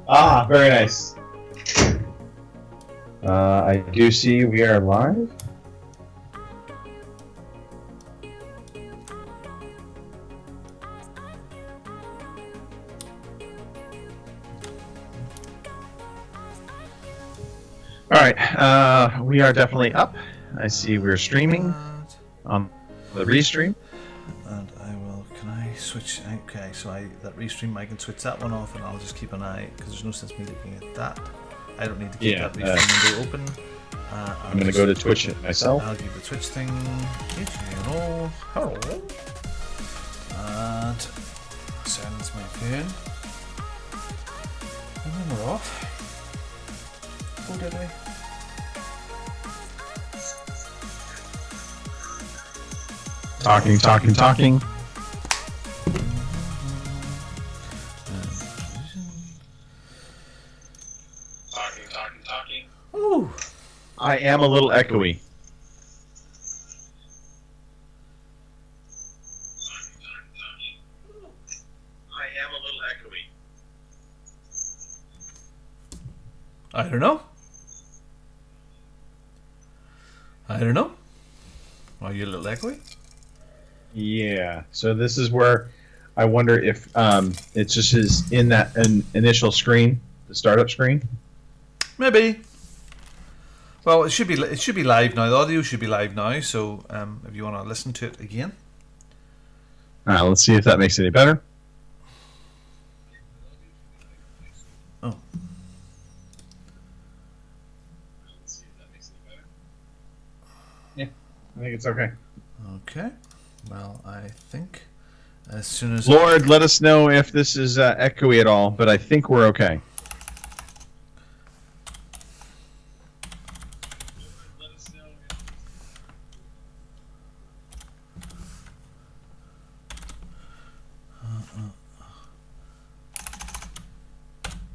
Ah, very nice. I do see we are live. All right, we are definitely up. I see we're streaming on the restream. And I will, can I switch, okay, so that restream, I can switch that one off and I'll just keep an eye, because there's no sense me looking at that. I don't need to keep that restream window open. I'm going to go to Twitch it myself. I'll give the Twitch thing, hello, and silence my phone. And then we're off. Oh, did we? Talking. Talking. Ooh. I am a little echoey. I don't know. Are you a little echoey? Yeah. So this is where I wonder if it just is in that initial screen, the startup screen. Maybe. Well, it should be live now. The audio should be live now. So if you want to listen to it again. All right. Let's see if that makes it any better. Oh. Yeah, I think it's okay. Okay. Well, I think as soon as Lord, let us know if this is echoey at all, but I think we're okay.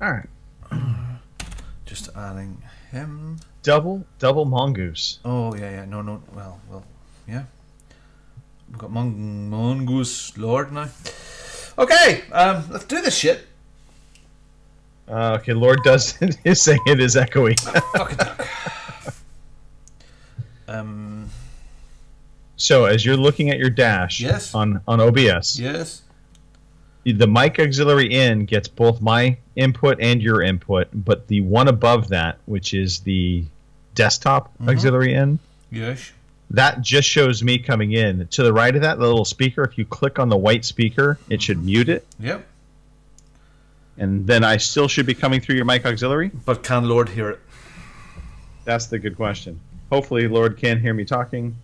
All right. Just adding him. Double mongoose. Oh yeah. No. Well, yeah. We've got Mongoose Lord now. Okay, let's do this shit. Okay, Lord is saying it is echoey. Fucking duck. So as you're looking at your dash, yes, on OBS, yes, the mic auxiliary in gets both my input and your input, but the one above that, which is the desktop auxiliary in, yes, that just shows me coming in. To the right of that, the little speaker, if you click on the white speaker, it should mute it. Yep. And then I still should be coming through your mic auxiliary. But can Lord hear it? That's the good question. Hopefully Lord can hear me talking.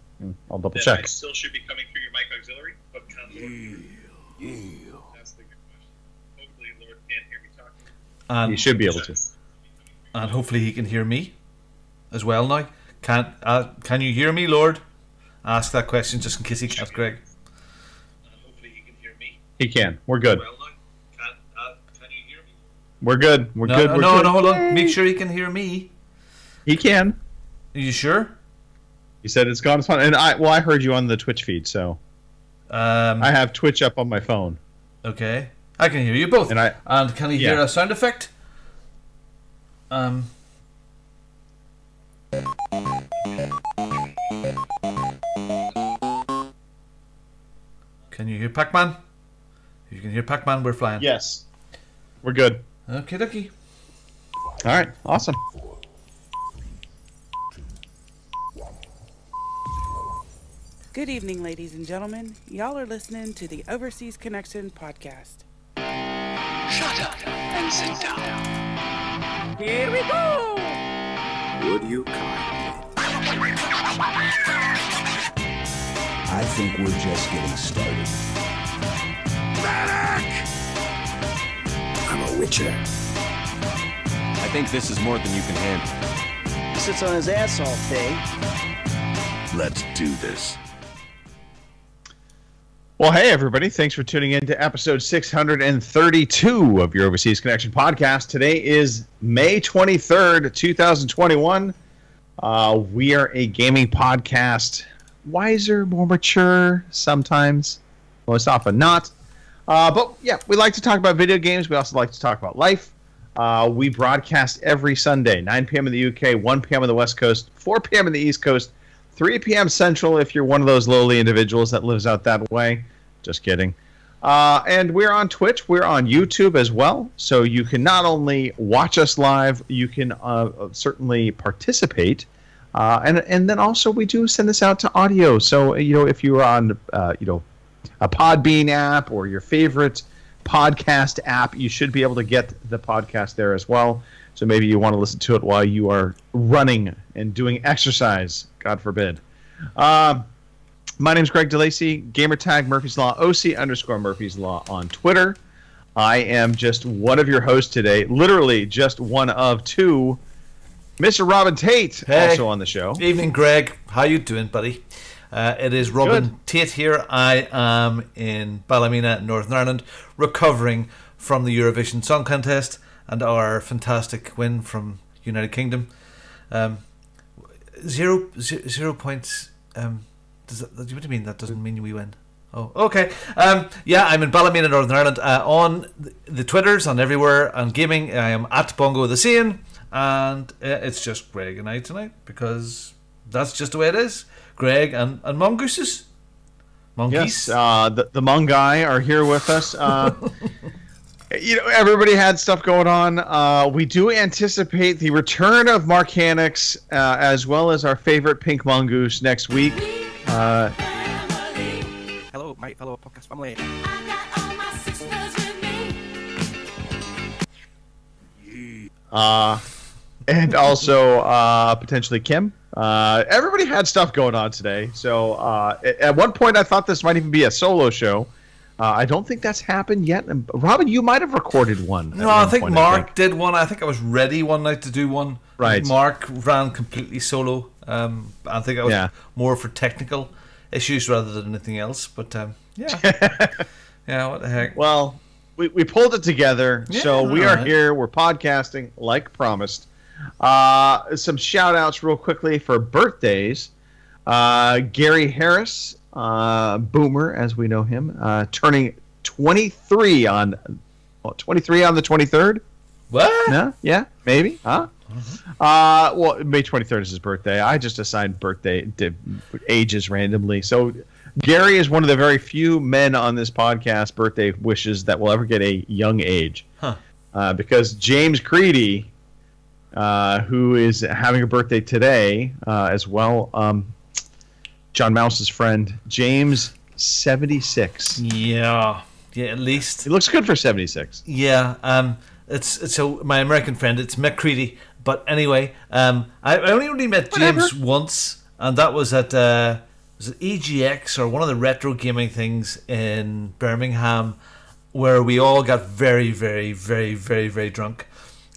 I'll double check. I still should be coming through your mic auxiliary, but can Lord That's the good question. Hopefully Lord can hear me talking. And he should be able to. And hopefully he can hear me as well now. Can you hear me, Lord? Ask that question just in case he can't, Greg. Hopefully he can hear me. He can. We're good. Can you hear me? We're good. We're good. We're no, good. No, hold on. Make sure he can hear me. He can. Are you sure? He said it's gone fine. And I heard you on the Twitch feed, so I have Twitch up on my phone. Okay. I can hear you both. And can he hear a sound effect? Can you hear Pac-Man? If you can hear Pac-Man, we're flying. Yes. We're good. Okay, dokie. All right. Awesome. Good evening, ladies and gentlemen. Y'all are listening to the Overseas Connection podcast. Shut up and sit down. Here we go! Would you kindly? I think we're just getting started. Medic! I'm a witcher. I think this is more than you can handle. He sits on his ass all day. Let's do this. Well, hey, everybody. Thanks for tuning in to episode 632 of your Overseas Connection podcast. Today is May 23rd, 2021. We are a gaming podcast. Wiser, more mature, sometimes. Most often not. But, yeah, we like to talk about video games. We also like to talk about life. We broadcast every Sunday, 9 p.m. in the UK, 1 p.m. on the West Coast, 4 p.m. in the East Coast, 3 p.m. Central if you're one of those lowly individuals that lives out that way. Just kidding. And we're on Twitch. We're on YouTube as well. So you can not only watch us live, you can certainly participate. And then also we do send this out to audio. So, if you're on, a Podbean app or your favorite podcast app, you should be able to get the podcast there as well. So maybe you want to listen to it while you are running and doing exercise, God forbid. My name's Greg DeLacy, gamertag Murphy's Law, OC_Murphy's Law on Twitter. I am just one of your hosts today, literally just one of two. Mr. Robin Tate, also on the show. Evening, Greg. How you doing, buddy? It is Robin Tate here. I am in Ballymena, Northern Ireland, recovering from the Eurovision Song Contest and our fantastic win from United Kingdom. 0 points. What do you mean? That doesn't mean we win. Oh, okay. I'm in Ballymena, Northern Ireland. On the Twitters, on everywhere, on gaming, I am at Bongo the Seeing, and it's just Greg and I tonight because that's just the way it is. Greg and Mongooses. Monkeys. Yes, the Mongai are here with us. Everybody had stuff going on. We do anticipate the return of Mark Hannix, as well as our favorite Pink Mongoose next week. Hello, my fellow podcast family. And also potentially Kim. Everybody had stuff going on today. So at one point I thought this might even be a solo show. I don't think that's happened yet. And Robin, you might have recorded one. No, I think Mark did one. I think I was ready one night to do one. Right. Mark ran completely solo. I think I was more for technical issues rather than anything else. But yeah, what the heck. Well, we pulled it together. Yeah, so we are here. We're podcasting like promised. Some shout outs real quickly for birthdays. Gary Harris, Boomer as we know him, turning 23 on the 23rd. What? No? Yeah, maybe. Huh? Well, May 23rd is his birthday. I just assigned birthday ages randomly. So Gary is one of the very few men on this podcast birthday wishes that will ever get a young age. Because James Creedy, who is having a birthday today as well, John Mouse's friend, James, 76. Yeah, at least. He looks good for 76. Yeah, it's so my American friend, it's Mick Creedy. But anyway, I only really met James once, and that was at was it EGX or one of the retro gaming things in Birmingham, where we all got very, very, very, very, very drunk.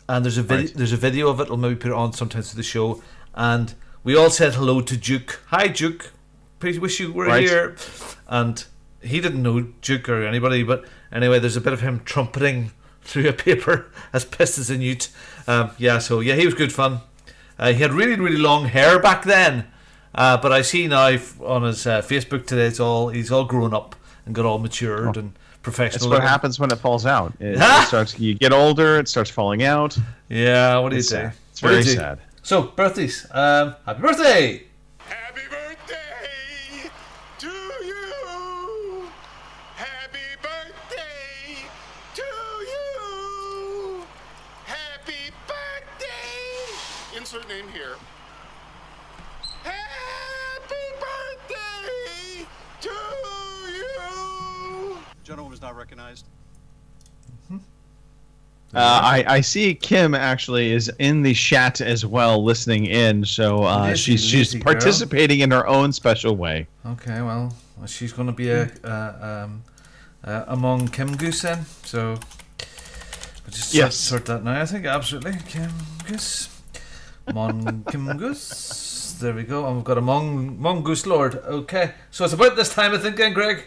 And there's a video of it. I'll maybe put it on sometimes to the show. And we all said hello to Duke. Hi, Duke. Please wish you were here. And he didn't know Duke or anybody, but anyway, there's a bit of him trumpeting through a paper as pissed as a newt. He was good fun. He had really, really long hair back then, but I see now on his Facebook today, he's all grown up and got all matured and professional. That's what happens when it falls out. You get older, it starts falling out. Yeah, what do you say? It's very sad. So, birthdays. Happy birthday! Happy birthday to you. Happy birthday to you. Happy birthday. Insert name here. Happy birthday to you. Gentleman was not recognized. I see Kim actually is in the chat as well, listening in. So she's participating in her own special way. Okay, well, she's going to be among Kim Goose then. So we'll just sort that now. I think absolutely Kim Goose, Kim Goose. There we go. And we've got a Mongoose Lord. Okay, so it's about this time I think, then, Greg.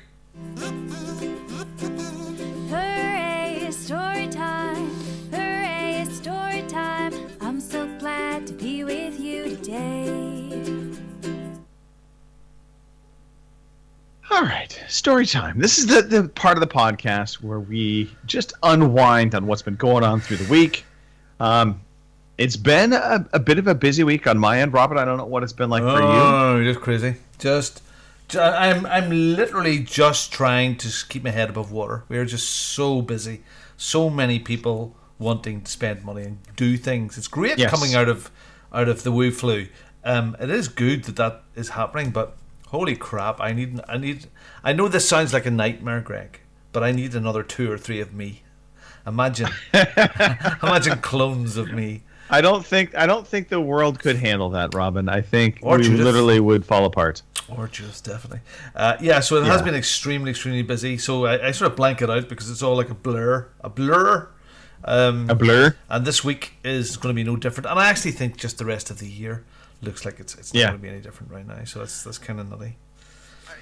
Hooray, it's story time. Hooray, it's story time. I'm so glad to be with you today. All right, story time. This is the part of the podcast where we just unwind on what's been going on through the week. It's been a bit of a busy week on my end, Robert. I don't know what it's been like for you. Oh, just crazy. I'm literally just trying to keep my head above water. We're just so busy. So many people wanting to spend money and do things. It's great coming out of the Wu flu. It is good that is happening, but holy crap! I know this sounds like a nightmare, Greg, but I need another 2 or 3 of me. Imagine clones of me. I don't think the world could handle that, Robin. I think Or we Judith. literally would fall apart. Or just definitely. So it has been extremely, extremely busy. So I sort of blank it out because it's all like a blur. A blur? And this week is going to be no different. And I actually think just the rest of the year looks like it's not going to be any different right now. So that's kind of nutty.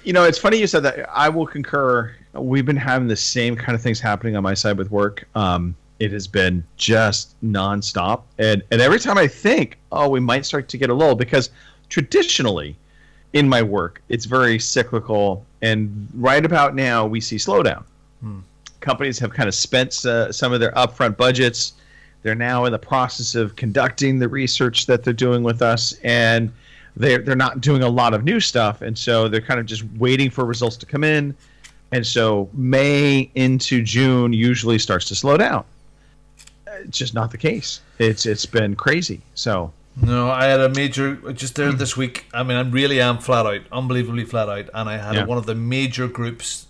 You know, it's funny you said that. I will concur. We've been having the same kind of things happening on my side with work. It has been just nonstop. And every time I think, we might start to get a lull, because traditionally in my work, it's very cyclical. And right about now, we see slowdown. Companies have kind of spent some of their upfront budgets. They're now in the process of conducting the research that they're doing with us, and they're not doing a lot of new stuff, and so they're kind of just waiting for results to come in. And so May into June usually starts to slow down. It's just not the case. It's been crazy. So no, I had a major just there this week. I mean, I really am flat out, unbelievably flat out, and I had one of the major groups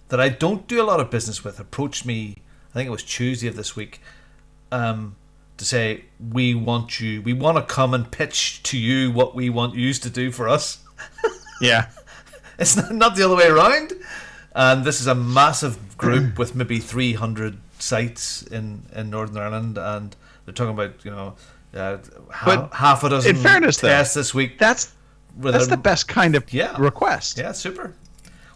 that I don't do a lot of business with approached me. I think it was Tuesday of this week, to say we want to come and pitch to you what we want you to do for us. Yeah, it's not the other way around. And this is a massive group with maybe 300 sites in Northern Ireland, and they're talking about half a dozen in fairness, tests this week. That's the best kind of request. Yeah, super.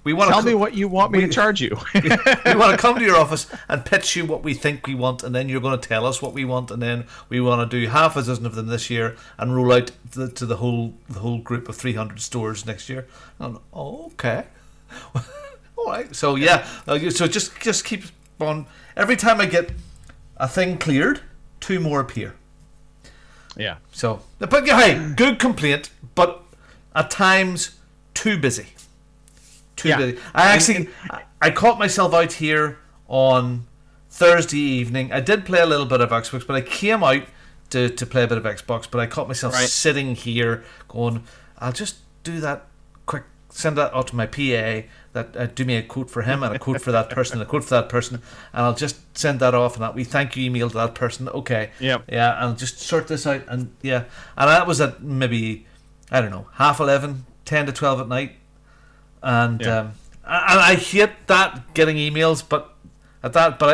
We want Tell me what you want me to charge you. We want to come to your office and pitch you what we think we want, and then you're going to tell us what we want, and then we want to do half a dozen of them this year and roll out to the whole group of 300 stores next year. And okay, all right. So so just keep on. Every time I get a thing cleared, 2 more appear. Yeah. So, but hey, good complaint, but at times too busy. Busy. I caught myself out here on Thursday evening. I did play a little bit of Xbox, but I came out to play a bit of Xbox, but I caught myself sitting here going, I'll just do that quick, send that out to my PA, that do me a quote for him and a quote for that person and a quote for that person, and I'll just send that off and that we thank you email to that person. Okay. Yep. Yeah, and I'll just sort this out, and that was at maybe, I don't know, 11:30, 10 to 12 at night. And I hate that, getting emails, but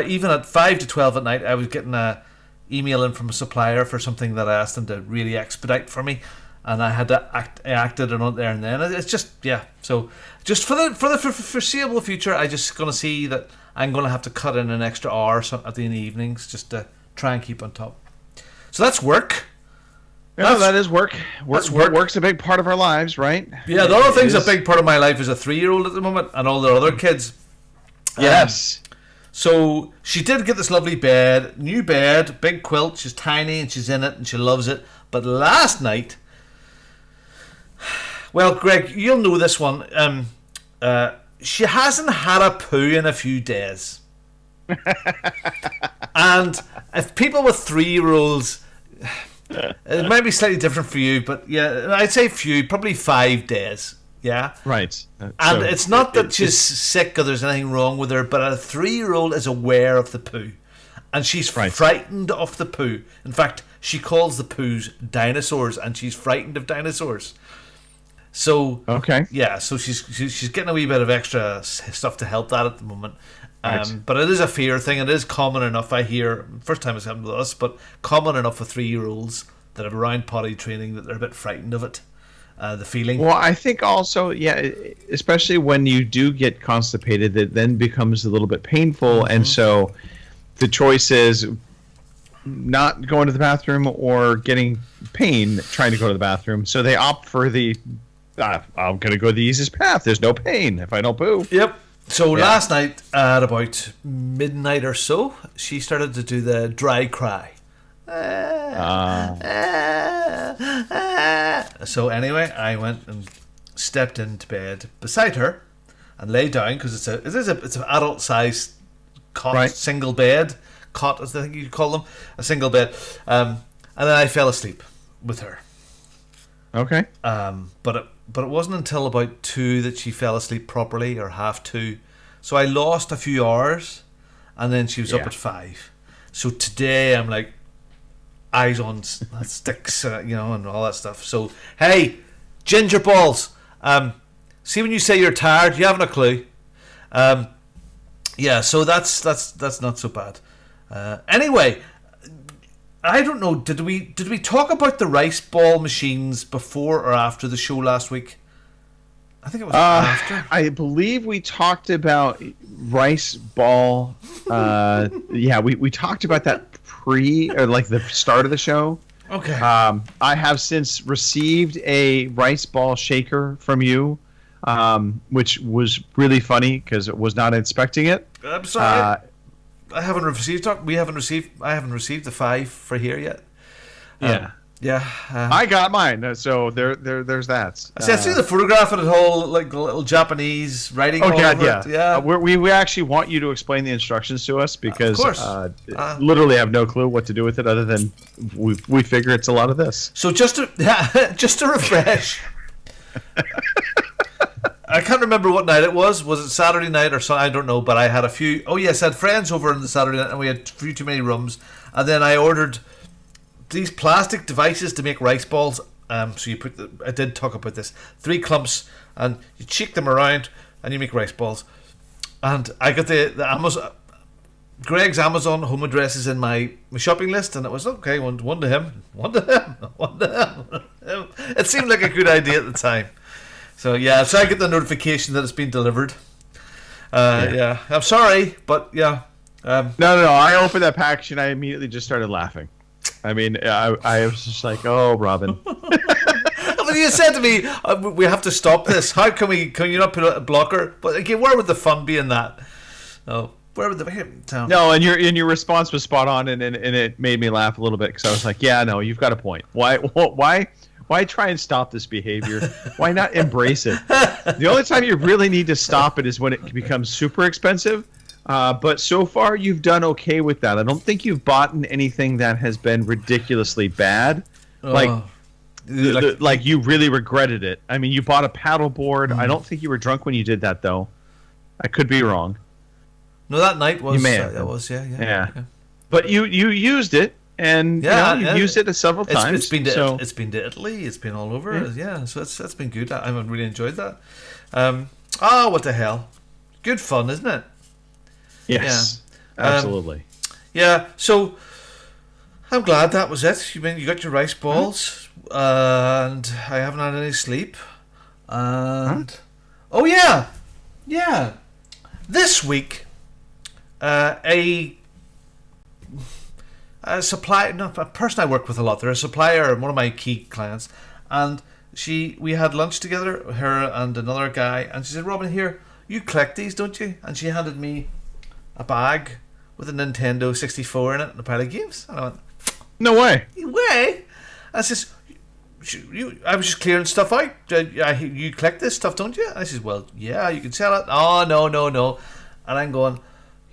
even at 5 to 12 at night, I was getting a email in from a supplier for something that I asked them to really expedite for me, and I had to acted on it there and then. It's just So just for the foreseeable future, I just going to see that I'm going to have to cut in an extra hour at the evenings just to try and keep on top. So that's work. Yeah, that is work. Work's a big part of our lives, right? Yeah, the other thing's a big part of my life is a 3-year-old at the moment and all their other kids. Yes. So she did get this lovely bed, new bed, big quilt. She's tiny and she's in it and she loves it. But last night, well, Greg, you'll know this one. She hasn't had a poo in a few days. And if people with 3-year-olds... It might be slightly different for you, but I'd say few, probably 5 days. Yeah, right. And so it's not that she's sick or there's anything wrong with her, but a 3-year-old is aware of the poo, and she's frightened of the poo. In fact, she calls the poos dinosaurs, and she's frightened of dinosaurs. So so she's getting a wee bit of extra stuff to help that at the moment. But it is a fear thing. It is common enough, I hear, first time it's happened with us, but common enough for 3-year-olds that have around potty training that they're a bit frightened of it, the feeling. Well, I think also, especially when you do get constipated, it then becomes a little bit painful, and so the choice is not going to the bathroom or getting pain trying to go to the bathroom, so they opt for the, I'm going to go the easiest path. There's no pain if I don't poo. Yep. So last night at about midnight or so, she started to do the dry cry. So anyway, I went and stepped into bed beside her and lay down because it's an adult sized cot, Right. single bed cot, as I think you call them, a single bed. And then I fell asleep with her. Okay. But it wasn't until about 2 that she fell asleep properly, or half 2. So I lost a few hours, and then she was up Yeah. at 5. So today I'm like eyes on sticks, and all that stuff. So hey, ginger balls. See, when you say you're tired, you haven't a clue. Yeah. So that's not so bad. Anyway. I don't know. Did we talk about the rice ball machines before or after the show last week? I think it was after. I believe we talked about rice ball. Yeah, we talked about that or like the start of the show. Okay. I have since received a rice ball shaker from you, which was really funny because I was not expecting it. I'm sorry. I haven't received. I haven't received the 5 for here yet. Yeah. Yeah. I got mine. So there's that. See, I see the photograph of the whole like little Japanese writing. Oh all God, over yeah. it. Yeah. We actually want you to explain the instructions to us because course. literally have no clue what to do with it other than we figure it's a lot of this. So just to refresh. I can't remember what night it was. Was it Saturday night or so? I don't know. But I had a few. Oh yes, I had friends over on the Saturday night, and we had a few too many rooms. And then I ordered these plastic devices to make rice balls. So you put I did talk about this. 3 clumps, and you shake them around, and you make rice balls. And I got the Amazon. Greg's Amazon home address is in my shopping list, and it was okay. One to him, one to him, one to him. It seemed like a good idea at the time. So yeah, so I get the notification that it's been delivered. Yeah, I'm sorry, but yeah. No. I opened that package and I immediately just started laughing. I mean, I was just like, "Oh, Robin." But you said to me, "We have to stop this. How can we? Can you not put a blocker?" But again, where would the fun be in that? Oh, where would the No, and your response was spot on, and it made me laugh a little bit because I was like, "Yeah, no, you've got a point. Why try and stop this behavior? Why not embrace it? The only time you really need to stop it is when it becomes super expensive. But so far, you've done okay with that. I don't think you've bought anything that has been ridiculously bad. Like you really regretted it. I mean, you bought a paddle board. I don't think you were drunk when you did that, though. I could be wrong. No, that night was. You may have. That was, yeah. Okay. But you used it. And you've used it several times. It's been to Italy. It's been all over. Yeah, so that's been good. I've really enjoyed that. What the hell? Good fun, isn't it? Yes, absolutely. Yeah. So I'm glad that was it. You got your rice balls, and I haven't had any sleep. And oh yeah. This week, a person I work with a lot. They're a supplier, one of my key clients, and we had lunch together, her and another guy, and she said, "Robin, here, you collect these, don't you?" And she handed me a bag with a Nintendo 64 in it and a pile of games. And I went, "No way!" I says, I was just clearing stuff out. You collect this stuff, don't you? I says, "Well, yeah, you can sell it." "Oh, no." And I'm going,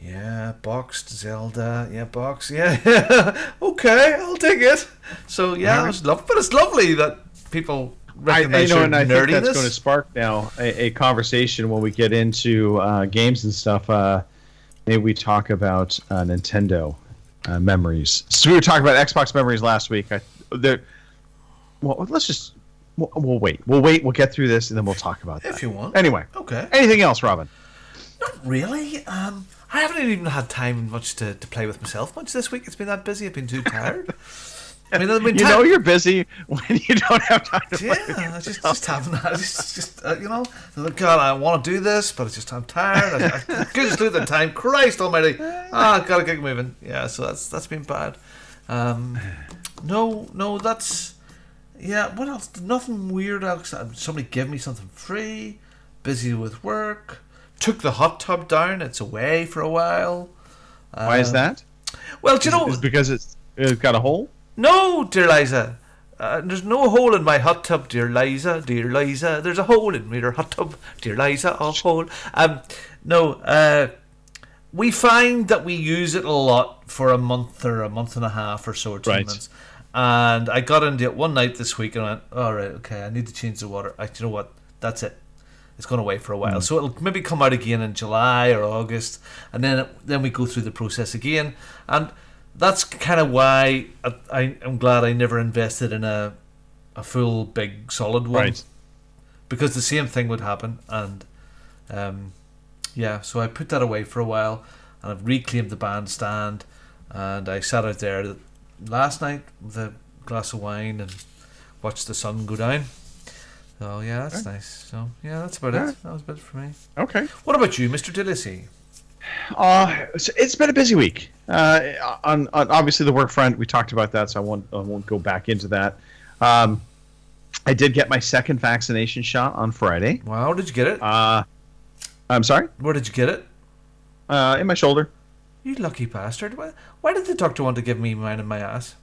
"Yeah, boxed Zelda. Yeah, box. Yeah. Okay, I'll take it." So yeah, it's lovely that people recognize your and I nerdiness. think that's going to spark now a conversation when we get into games and stuff. Maybe we talk about Nintendo memories. So we were talking about Xbox memories last week. We'll wait. We'll get through this and then we'll talk about that if you want. Anyway. Okay. Anything else, Robin? Not really. I haven't even had time much to play with myself much this week. It's been that busy. I've been too tired. I mean, you're busy when you don't have time to play with I just haven't. God, I want to do this, but I'm tired. I could just do it at the time. Christ Almighty! Gotta get moving. Yeah, so that's been bad. No, that's What else? Nothing weird. Somebody gave me something free. Busy with work. Took the hot tub down. It's away for a while. Why is that? Well, do you know? It's because it's It's got a hole? No, dear Liza. There's no hole in my hot tub, dear Liza. Dear Liza, there's a hole in your hot tub, dear Liza. A hole. No. We find that we use it a lot for a month or a month and a half or so, or 2 months. And I got into it one night this week and I went, all right, okay, I need to change the water. You know what? That's it. It's gone away for a while. So it'll maybe come out again in July or August, and then we go through the process again. And that's kind of why I'm glad I never invested in a full big solid one, because the same thing would happen. And so I put that away for a while, and I've reclaimed the bandstand, and I sat out there last night with a glass of wine and watched the sun go down. So yeah, that's nice. So yeah, that's about it. That was about it for me. Okay. What about you, Mr. Dillisy? It's been a busy week. On obviously the work front, we talked about that, so I won't go back into that. I did get my second vaccination shot on Friday. Wow, did you get it? I'm sorry? Where did you get it? In my shoulder. You lucky bastard. Why did the doctor want to give me mine in my ass?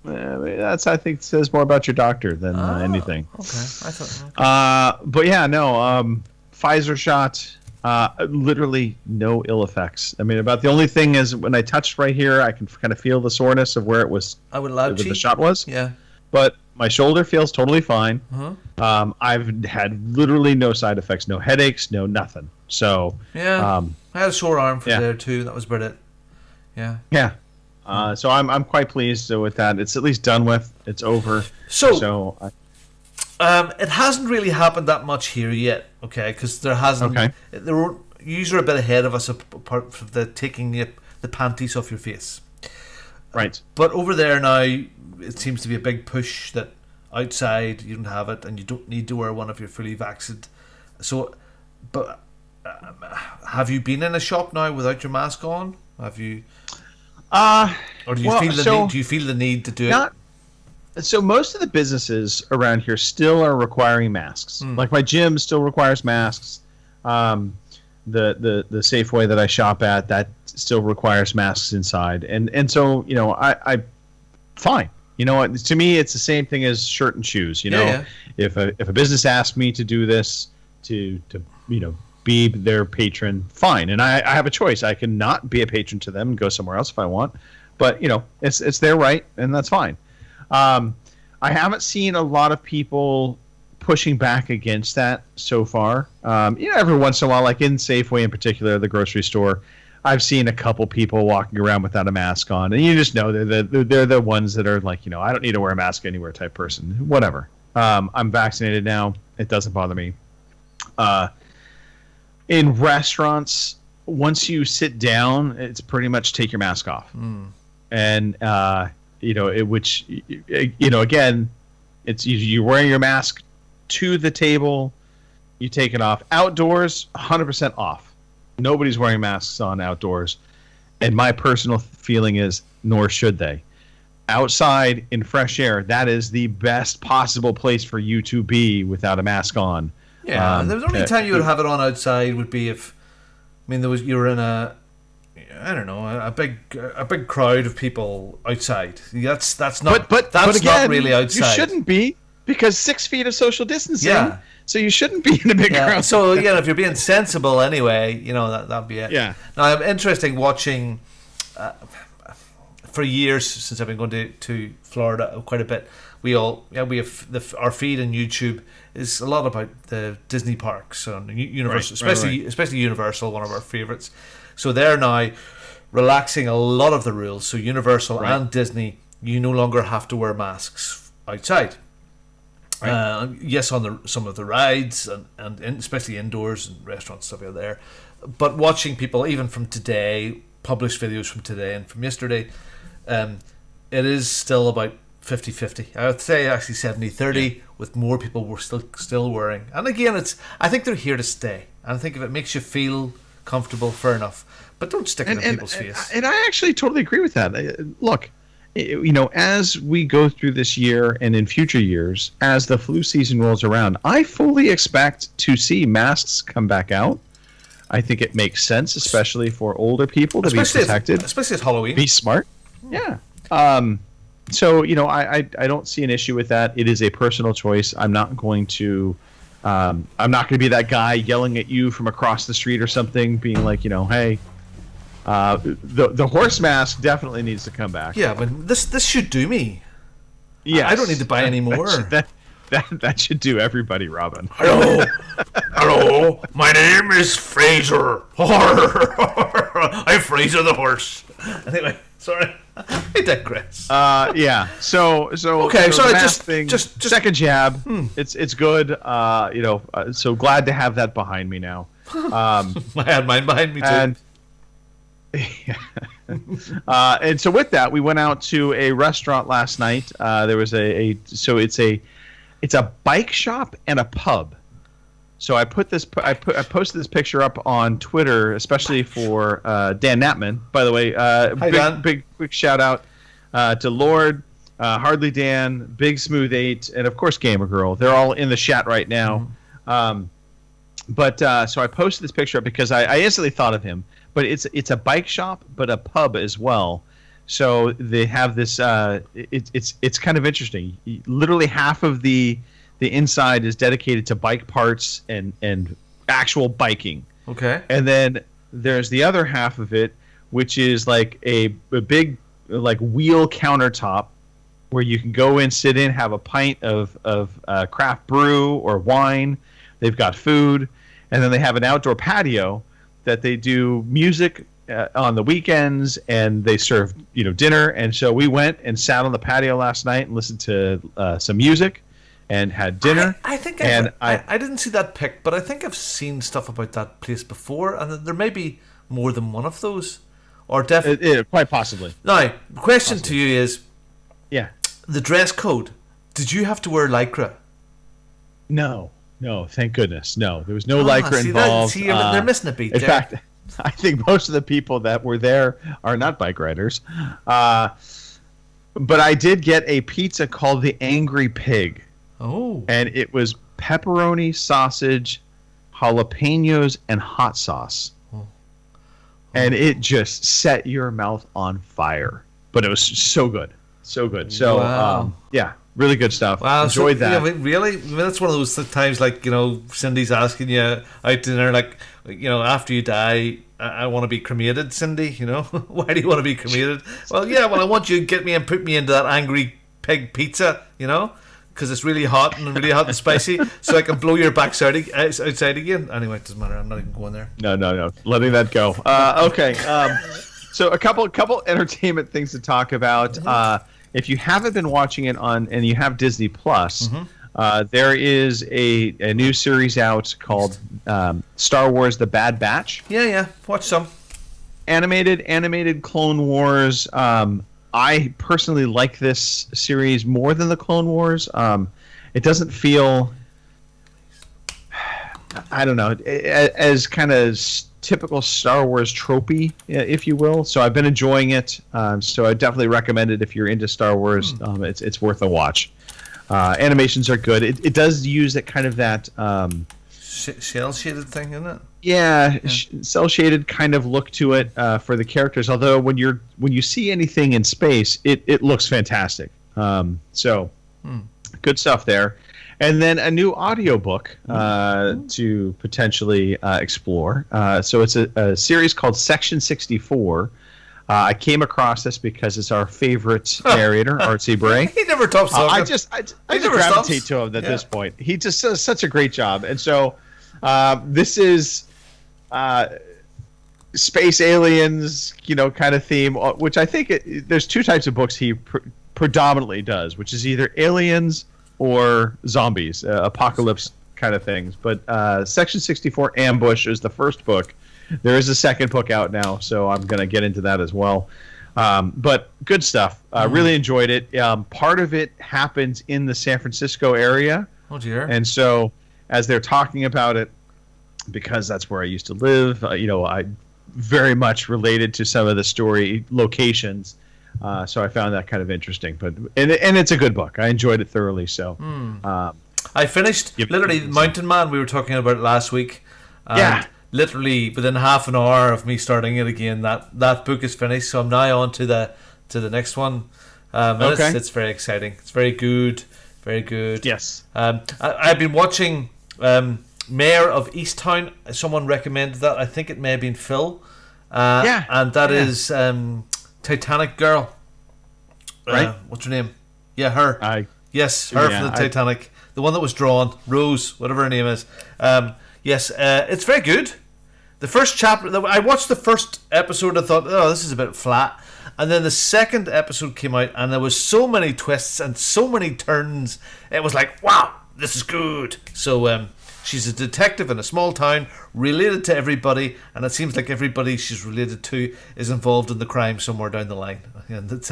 That's, I think, says more about your doctor than anything. Okay, I thought. But yeah, no. Pfizer shot. Literally no ill effects. I mean, about the only thing is when I touched right here, I can kind of feel the soreness of where it was. Where the shot was. Yeah. But my shoulder feels totally fine. Uh-huh. I've had literally no side effects, no headaches, no nothing. So yeah, I had a sore arm for there too. That was about it. Yeah. Yeah. So I'm quite pleased with that. It's at least done with. It's over. It hasn't really happened that much here yet, okay? Because there hasn't. Okay. You're a bit ahead of us apart from the taking the panties off your face. Right. But over there now, it seems to be a big push that outside you don't have it and you don't need to wear one if you're fully vaccinated. So, but have you been in a shop now without your mask on? Have you? Or do you feel the need? Do you feel the need to do it? So most of the businesses around here still are requiring masks. Like my gym still requires masks. The Safeway that I shop at, that still requires masks inside. And so, you know, I fine. You know what? To me, it's the same thing as shirt and shoes. You know, if a business asks me to do this to you know, be their patron, fine. And I have a choice. I can not be a patron to them and go somewhere else if I want. But you know, it's their right, and that's fine. I haven't seen a lot of people pushing back against that so far. You know, every once in a while, like in Safeway in particular, the grocery store, I've seen a couple people walking around without a mask on, and you just know they're the ones that are like, you know, I don't need to wear a mask anywhere type person. Whatever. I'm vaccinated now. It doesn't bother me. In restaurants, once you sit down, it's pretty much take your mask off. And you know, which you know, again, it's you're wearing your mask to the table, you take it off. Outdoors, 100% off. Nobody's wearing masks on outdoors. And my personal feeling is, nor should they. Outside in fresh air, that is the best possible place for you to be without a mask on. Yeah, the only time you would have it on outside would be if, I mean, you were in a big crowd of people outside. That's not. But again, not really outside. You shouldn't be, because 6 feet of social distancing. Yeah. So you shouldn't be in a big crowd. So if you're being sensible anyway, you know, that'd be it. Yeah. Now I'm interested watching. For years since I've been going to Florida quite a bit, we have our feed on YouTube is a lot about the Disney parks and Universal, especially Universal, one of our favorites. So they're now relaxing a lot of the rules. So Universal and Disney, you no longer have to wear masks outside. Yes, on some of the rides and especially indoors and restaurants stuff out there. But watching people even from today, published videos from today and from yesterday, it is still about 50-50. I would say actually 70-30, with more people were still wearing. And again, I think they're here to stay. And I think if it makes you feel comfortable, fair enough. But don't stick it in people's face. And I actually totally agree with that. Look, you know, as we go through this year and in future years, as the flu season rolls around, I fully expect to see masks come back out. I think it makes sense, especially for older people, to be protected. Especially at Halloween. Be smart. Yeah. So, I don't see an issue with that. It is a personal choice. I'm not going to be that guy yelling at you from across the street or something, being like, hey, the horse mask definitely needs to come back. Yeah, but this should do me. Yeah, I don't need to buy any more. That should do everybody, Robin. Hello, my name is Fraser. I'm Fraser the horse. Anyway, sorry, I digress. Yeah. So okay. Sorry, just second jab. It's good. So glad to have that behind me now. I had mine behind me too. And so with that, we went out to a restaurant last night. There was it's a bike shop and a pub. So I posted this picture up on Twitter, especially for Dan Natman. By the way, big quick shout out to Lord, Hardly Dan, Big Smooth 8, and of course Gamer Girl. They're all in the chat right now. So I posted this picture up because I instantly thought of him. But it's a bike shop, but a pub as well. So they have this. It's kind of interesting. Literally half of the inside is dedicated to bike parts and actual biking. Okay. And then there's the other half of it, which is like a big like wheel countertop where you can go in, sit in, have a pint of craft brew or wine. They've got food, and then they have an outdoor patio that they do music on the weekends, and they serve dinner. And so we went and sat on the patio last night and listened to some music and had dinner. I think I didn't see that pic, but I think I've seen stuff about that place before, and there may be more than one of those, or definitely quite possibly. Now, the question to you is, the dress code. Did you have to wear lycra? No, thank goodness. No, there was no lycra involved. They're missing a beat. In fact, I think most of the people that were there are not bike riders. But I did get a pizza called the Angry Pig. Oh. And it was pepperoni, sausage, jalapenos, and hot sauce. And it just set your mouth on fire. But it was so good. So good. So, wow. Really good stuff. Wow, enjoyed that. Yeah, really? I mean, that's one of those times, like, Cindy's asking you out to dinner, like, after you die, I want to be cremated, Cindy, Why do you want to be cremated? I want you to get me and put me into that Angry Pig pizza, because it's really hot and spicy, so I can blow your backside outside again. Anyway, it doesn't matter. I'm not even going there. No. Letting that go. Okay. So a couple entertainment things to talk about. If you haven't been watching it and you have Disney Plus, there is a new series out called Star Wars: The Bad Batch. Yeah. Watch some. Animated Clone Wars. I personally like this series more than the Clone Wars. It doesn't feel, I don't know, as kind of typical Star Wars tropey, if you will. So I've been enjoying it. So I definitely recommend it if you're into Star Wars. It's worth a watch. Animations are good. It does use that kind of that cel shaded thing, isn't it? Yeah. Cel shaded kind of look to it for the characters. Although when you see anything in space, it looks fantastic. Good stuff there. And then a new audiobook to potentially explore. So it's a series called Section 64. I came across this because it's our favorite narrator, Artsy Bray. He never stops talking. I just gravitate to him at this point. He just does such a great job. And so this is space aliens, kind of theme, which I think there's two types of books he predominantly does, which is either aliens or zombies, apocalypse kind of things. But Section 64 Ambush is the first book. There is a second book out now, so I'm going to get into that as well. But good stuff. Really enjoyed it. Part of it happens in the San Francisco area. Oh, dear. And so as they're talking about it, because that's where I used to live, I very much related to some of the story locations. So I found that kind of interesting. And it's a good book. I enjoyed it thoroughly. So I finished literally Mountain Man. We were talking about it last week. Literally within half an hour of me starting it again, that book is finished. So I'm now on to the to the next one. And Okay. it's very exciting. It's very good. Very good. Yes. I've been watching Mayor of Easttown. Someone recommended that. I think it may have been Phil. And that is Titanic Girl. Right. What's her name? Yeah, her. Yes, her Yeah, from the Titanic. The one that was drawn. Rose, whatever her name is. Yes, it's very good. The first chapter, I watched the first episode, I thought, oh, this is a bit flat. And then the second episode came out, and there was so many twists and so many turns. It was like, wow, this is good. So she's a detective in a small town, related to everybody, and it seems like everybody she's related to is involved in the crime somewhere down the line, and it's,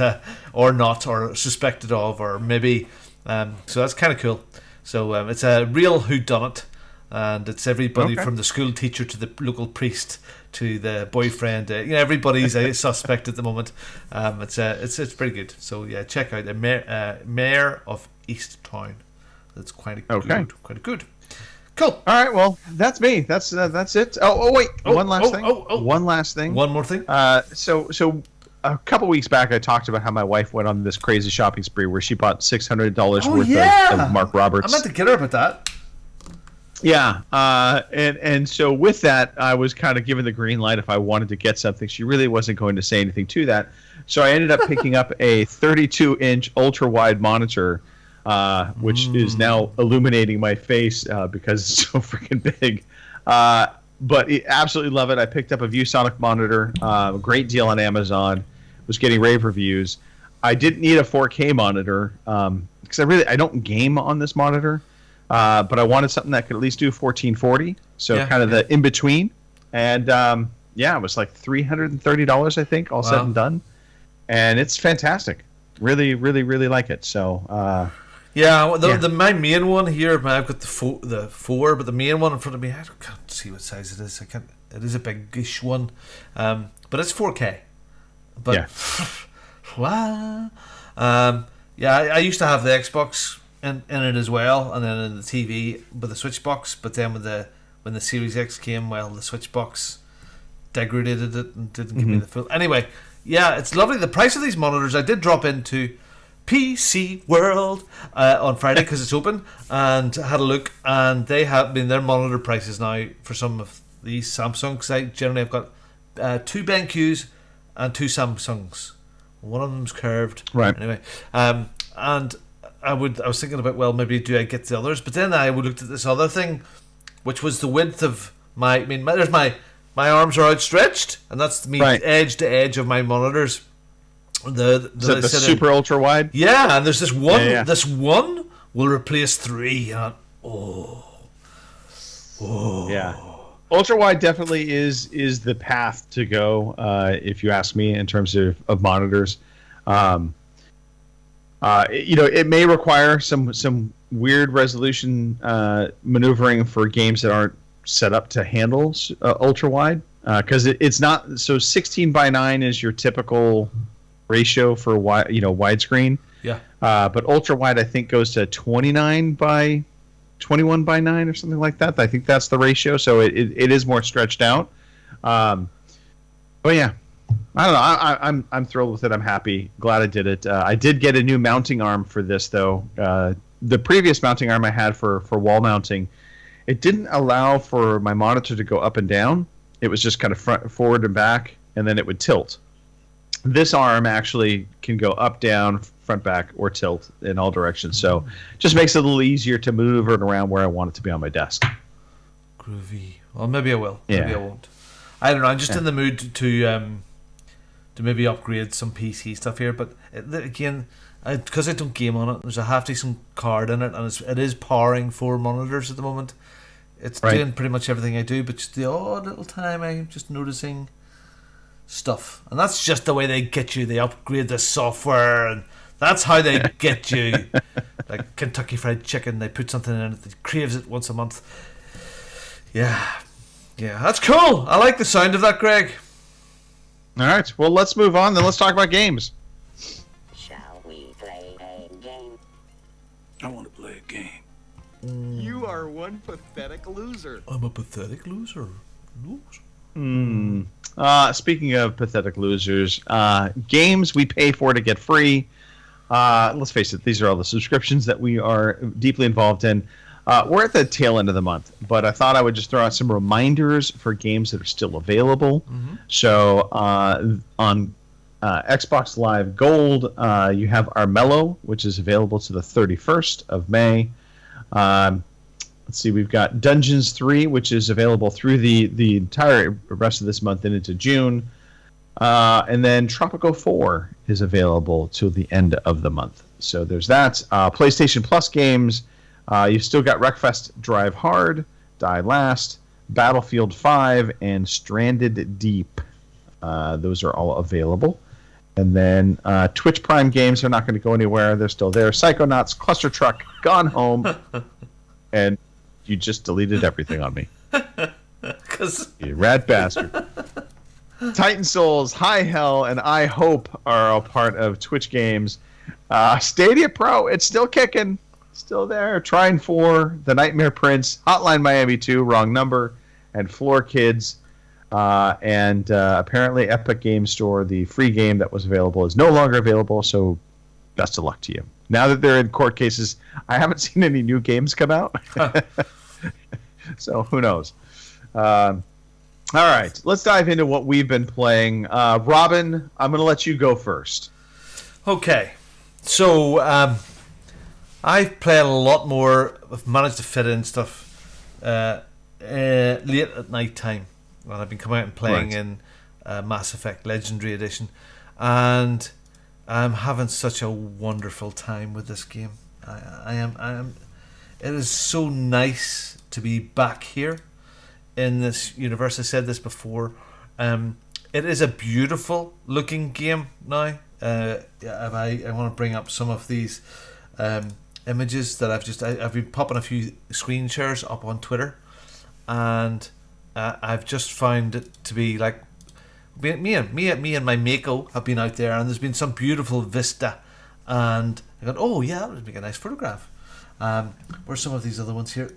or not, or suspected of, or maybe. So that's kind of cool. So it's a real whodunit. And it's everybody from the school teacher to the local priest to the boyfriend. Everybody's a suspect at the moment. It's pretty good. So yeah, check out the Mayor of Easttown. That's quite good. Quite good. Cool. All right. Well, that's me. That's it. Wait. One last thing. One last thing. One more thing. So a couple weeks back, I talked about how my wife went on this crazy shopping spree where she bought $600 worth of Mark Roberts. I meant to get her about that. Yeah, and so with that, I was kind of given the green light if I wanted to get something. She really wasn't going to say anything to that, so I ended up picking up a 32-inch ultra-wide monitor, which is now illuminating my face because it's so freaking big. But I absolutely love it. I picked up a ViewSonic monitor, great deal on Amazon. Was getting rave reviews. I didn't need a 4K monitor because I don't game on this monitor. But I wanted something that could at least do 1440, so kind of the in between. And it was like $330, I think, all said and done. And it's fantastic. Really, really, really like it. So my main one here, I've got the four, but the main one in front of me, I can't see what size it is. It is a big-ish one, but it's 4K. But wow, I used to have the Xbox in it as well, and then in the TV with the Switch box. But then when the Series X came, the Switch box degraded it and didn't give me the full. Anyway, it's lovely. The price of these monitors, I did drop into PC World on Friday because it's open, and had a look, and they have been their monitor prices now for some of these Samsung. Because I generally have got 2 BenQs and 2 Samsungs. One of them's curved. Right. Anyway, and I was thinking about, maybe do I get the others? But then I looked at this other thing, which was the width of there's my arms are outstretched, and that's me edge to edge of my monitors. The super ultra wide? Yeah, and there's this one. Yeah. This one will replace 3. And yeah. Ultra wide definitely is the path to go, if you ask me, in terms of monitors. It may require some weird resolution maneuvering for games that aren't set up to handle ultra wide, because it's not. So 16:9 is your typical ratio for widescreen. Yeah. But ultra wide, I think, goes to 21:9 or something like that. I think that's the ratio. So it is more stretched out. But yeah. I don't know. I'm thrilled with it. I'm happy. Glad I did it. I did get a new mounting arm for this, though. The previous mounting arm I had for wall mounting, it didn't allow for my monitor to go up and down. It was just kind of forward and back, and then it would tilt. This arm actually can go up, down, front, back, or tilt in all directions. So just makes it a little easier to maneuver it around where I want it to be on my desk. Groovy. Well, maybe I will. Yeah. Maybe I won't. I don't know. I'm just in the mood to maybe upgrade some PC stuff here, but again, because I don't game on it, there's a half decent card in it, and it is powering 4 monitors at the moment. It's doing pretty much everything I do, but just the odd little time I'm just noticing stuff, and that's just the way they get you. They upgrade the software, and that's how they get you. Like Kentucky Fried Chicken, they put something in it that craves it once a month. Yeah, that's cool. I like the sound of that, Greg. All right, well, let's move on. Then let's talk about games. Shall we play a game? I want to play a game. You are one pathetic loser. I'm a pathetic loser. Speaking of pathetic losers, games we pay for to get free. Let's face it, these are all the subscriptions that we are deeply involved in. We're at the tail end of the month, but I thought I would just throw out some reminders for games that are still available. So on Xbox Live Gold, you have Armello, which is available to the 31st of May. Let's see, we've got Dungeons 3, which is available through the entire rest of this month and into June. And then Tropico 4 is available till the end of the month. So there's that. PlayStation Plus games, you've still got Wreckfest Drive Hard, Die Last, Battlefield 5, and Stranded Deep. Those are all available. And then Twitch Prime games are not going to go anywhere. They're still there. Psychonauts, Cluster Truck, Gone Home, and you just deleted everything on me. You rat bastard. Titan Souls, High Hell, and I Hope are all part of Twitch games. Stadia Pro, it's still kicking. Still there. Trine 4, The Nightmare Prince, Hotline Miami 2, Wrong Number, and Floor Kids. And apparently Epic Game Store, the free game that was available, is no longer available, so best of luck to you. Now that they're in court cases, I haven't seen any new games come out. So who knows? All right, let's dive into what we've been playing. Robin, I'm going to let you go first. Okay, so I've played a lot more. I've managed to fit in stuff late at night time. Well, I've been coming out and playing in Mass Effect Legendary Edition, and I'm having such a wonderful time with this game. I am. It is so nice to be back here in this universe. I said this before. It is a beautiful looking game now. I want to bring up some of these images that I've been popping a few screen shares up on Twitter, and I've just found it to be like me and my Mako have been out there, and there's been some beautiful vista, and I thought, oh yeah, that would make a nice photograph. Where's some of these other ones here?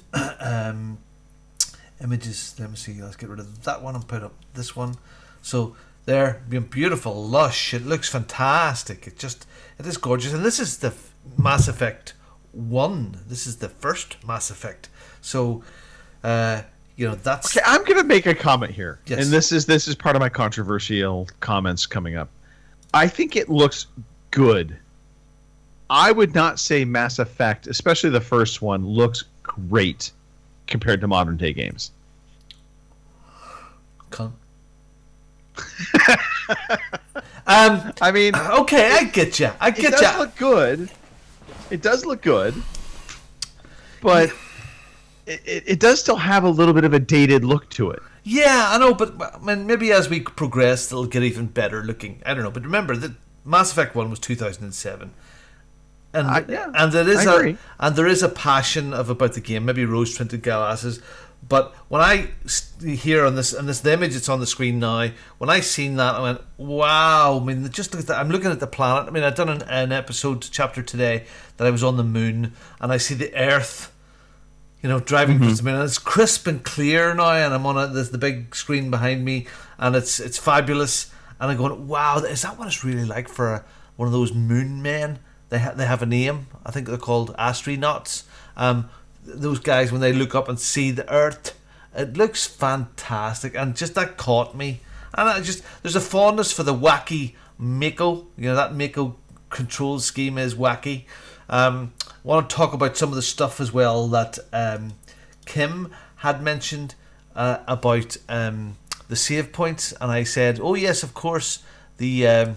Images. Let me see. Let's get rid of that one and put up this one. So there, being beautiful, lush. It looks fantastic. It is gorgeous, and this is the Mass Effect 1. This is the first Mass Effect. So. That's okay. I'm going to make a comment here, yes. And this is part of my controversial comments coming up. I think it looks good. I would not say Mass Effect, especially the first one, looks great compared to modern day games. I mean, okay, I get you. It does look good. It does look good, but. It does still have a little bit of a dated look to it. Yeah, I know, but I mean, maybe as we progress, it'll get even better looking. I don't know, but remember that Mass Effect 1 was 2007, and there is a passion about the game. Maybe rose-tinted glasses, but when I hear on this the image that's on the screen now, when I seen that, I went, wow! I mean, just look at that. I'm looking at the planet. I mean, I've done an episode chapter today that I was on the moon, and I see the Earth. Driving towards the moon, and it's crisp and clear now, and I'm on there's the big screen behind me, and it's fabulous. And I'm going, wow, is that what it's really like for one of those moon men? They have a name. I think they're called astronauts. Those guys, when they look up and see the Earth, it looks fantastic, and just that caught me. And there's a fondness for the wacky Mako. That Mako control scheme is wacky. I want to talk about some of the stuff as well that Kim had mentioned about the save points, and I said, oh yes, of course the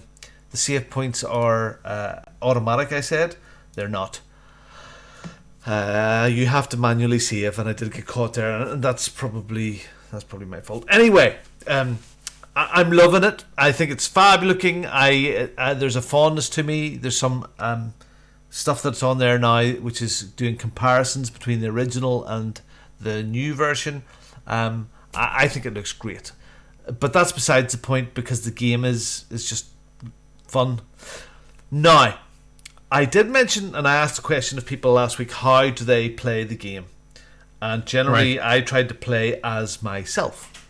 save points are automatic. I said they're not. You have to manually save, and I did get caught there, and that's probably my fault. Anyway, I'm loving it. I think it's fab looking. There's a fondness to me. There's some stuff that's on there now, which is doing comparisons between the original and the new version. I think it looks great, but that's besides the point, because the game is just fun. Now, I did mention, and I asked the question of people last week, how do they play the game? And generally, I tried to play as myself.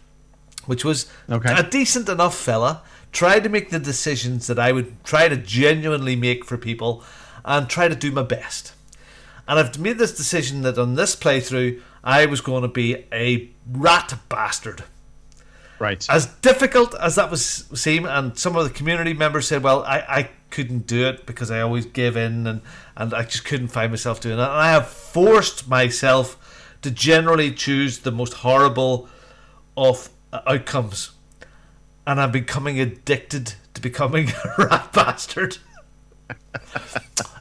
which was Okay. a decent enough fella, tried to make the decisions that I would try to genuinely make for people and try to do my best. And I've made this decision that on this playthrough, I was going to be a rat bastard. Right. As difficult as that was seem, and some of the community members said, well, I couldn't do it because I always give in and I just couldn't find myself doing it. And I have forced myself to generally choose the most horrible of outcomes. And I'm becoming addicted to becoming a rat bastard.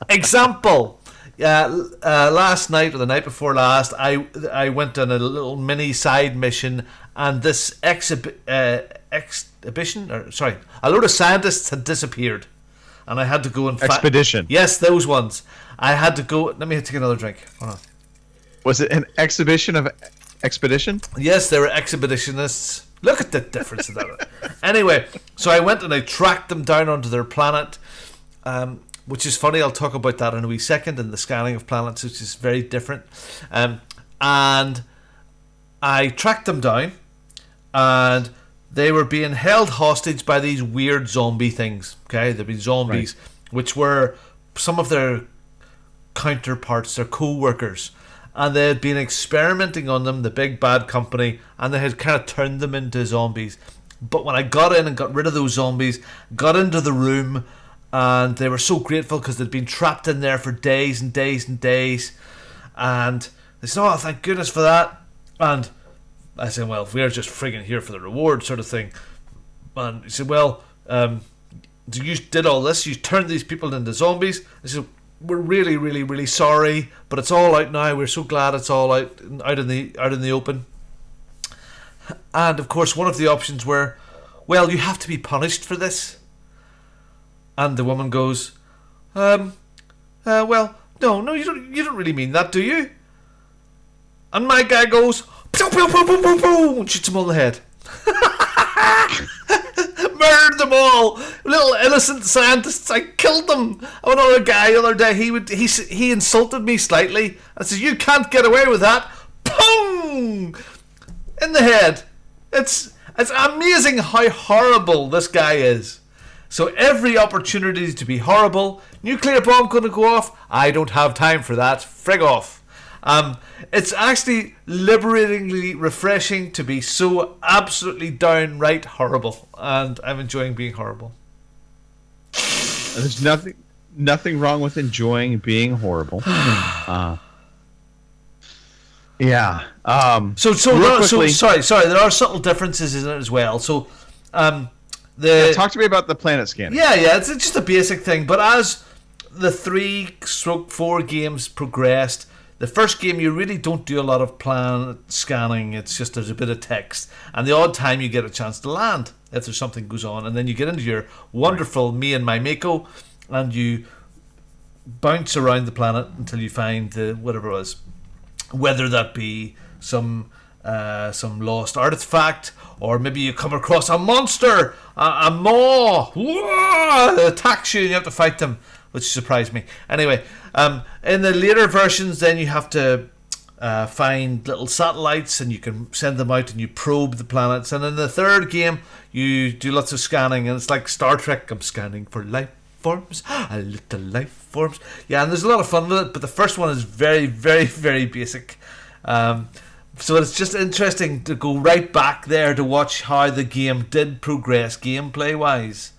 Example. Last night or the night before last, I went on a little mini side mission, and this exhibition, or sorry, a load of scientists had disappeared, and I had to go and expedition. Yes, those ones. I had to go. Let me take another drink. Hold on. Was it an exhibition of expedition? Yes, they were expeditionists. Look at the difference in that. Anyway, so I went and I tracked them down onto their planet. Which is funny, I'll talk about that in a wee second, in the scanning of planets, which is very different. And I tracked them down, and they were being held hostage by these weird zombie things. Okay, there'd be zombies, right, which were some of their counterparts, their co-workers. And they had been experimenting on them, the big bad company, and they had kind of turned them into zombies. But when I got in and got rid of those zombies, got into the room, and they were so grateful because they'd been trapped in there for days and days and days. And they said, oh, thank goodness for that. And I said, well, we're just frigging here for the reward sort of thing. And he said, well, you did all this. You turned these people into zombies. I said, we're really, really, really sorry, but it's all out now. We're so glad it's all out in the open. And, of course, one of the options were, well, you have to be punished for this. And the woman goes, well, no, you don't really mean that, do you? And my guy goes, pew, pew, pew, pew, pew, pew, and shoots him on the head. Murdered them all, little innocent scientists. I killed them. Another guy the other day, he insulted me slightly. I said, you can't get away with that. Pong! In the head. It's amazing how horrible this guy is. So every opportunity to be horrible, nuclear bomb going to go off, I don't have time for that, frig off. It's actually liberatingly refreshing to be so absolutely downright horrible, and I'm enjoying being horrible. There's nothing wrong with enjoying being horrible. Yeah. Sorry, there are subtle differences in it as well. So, talk to me about the planet scanning. Yeah, it's just a basic thing. But as the 3/4 games progressed, the first game you really don't do a lot of planet scanning. It's just there's a bit of text, and the odd time you get a chance to land if there's something goes on, and then you get into your wonderful Me and My Mako, and you bounce around the planet until you find the whatever it was, whether that be some lost artifact, or maybe you come across a monster, a maw, that attacks you and you have to fight them, which surprised me. Anyway, in the later versions, then you have to find little satellites and you can send them out and you probe the planets. And in the third game, you do lots of scanning, and it's like Star Trek. I'm scanning for life forms, a little life forms. Yeah, and there's a lot of fun with it, but the first one is very, very, very basic. So it's just interesting to go right back there to watch how the game did progress gameplay-wise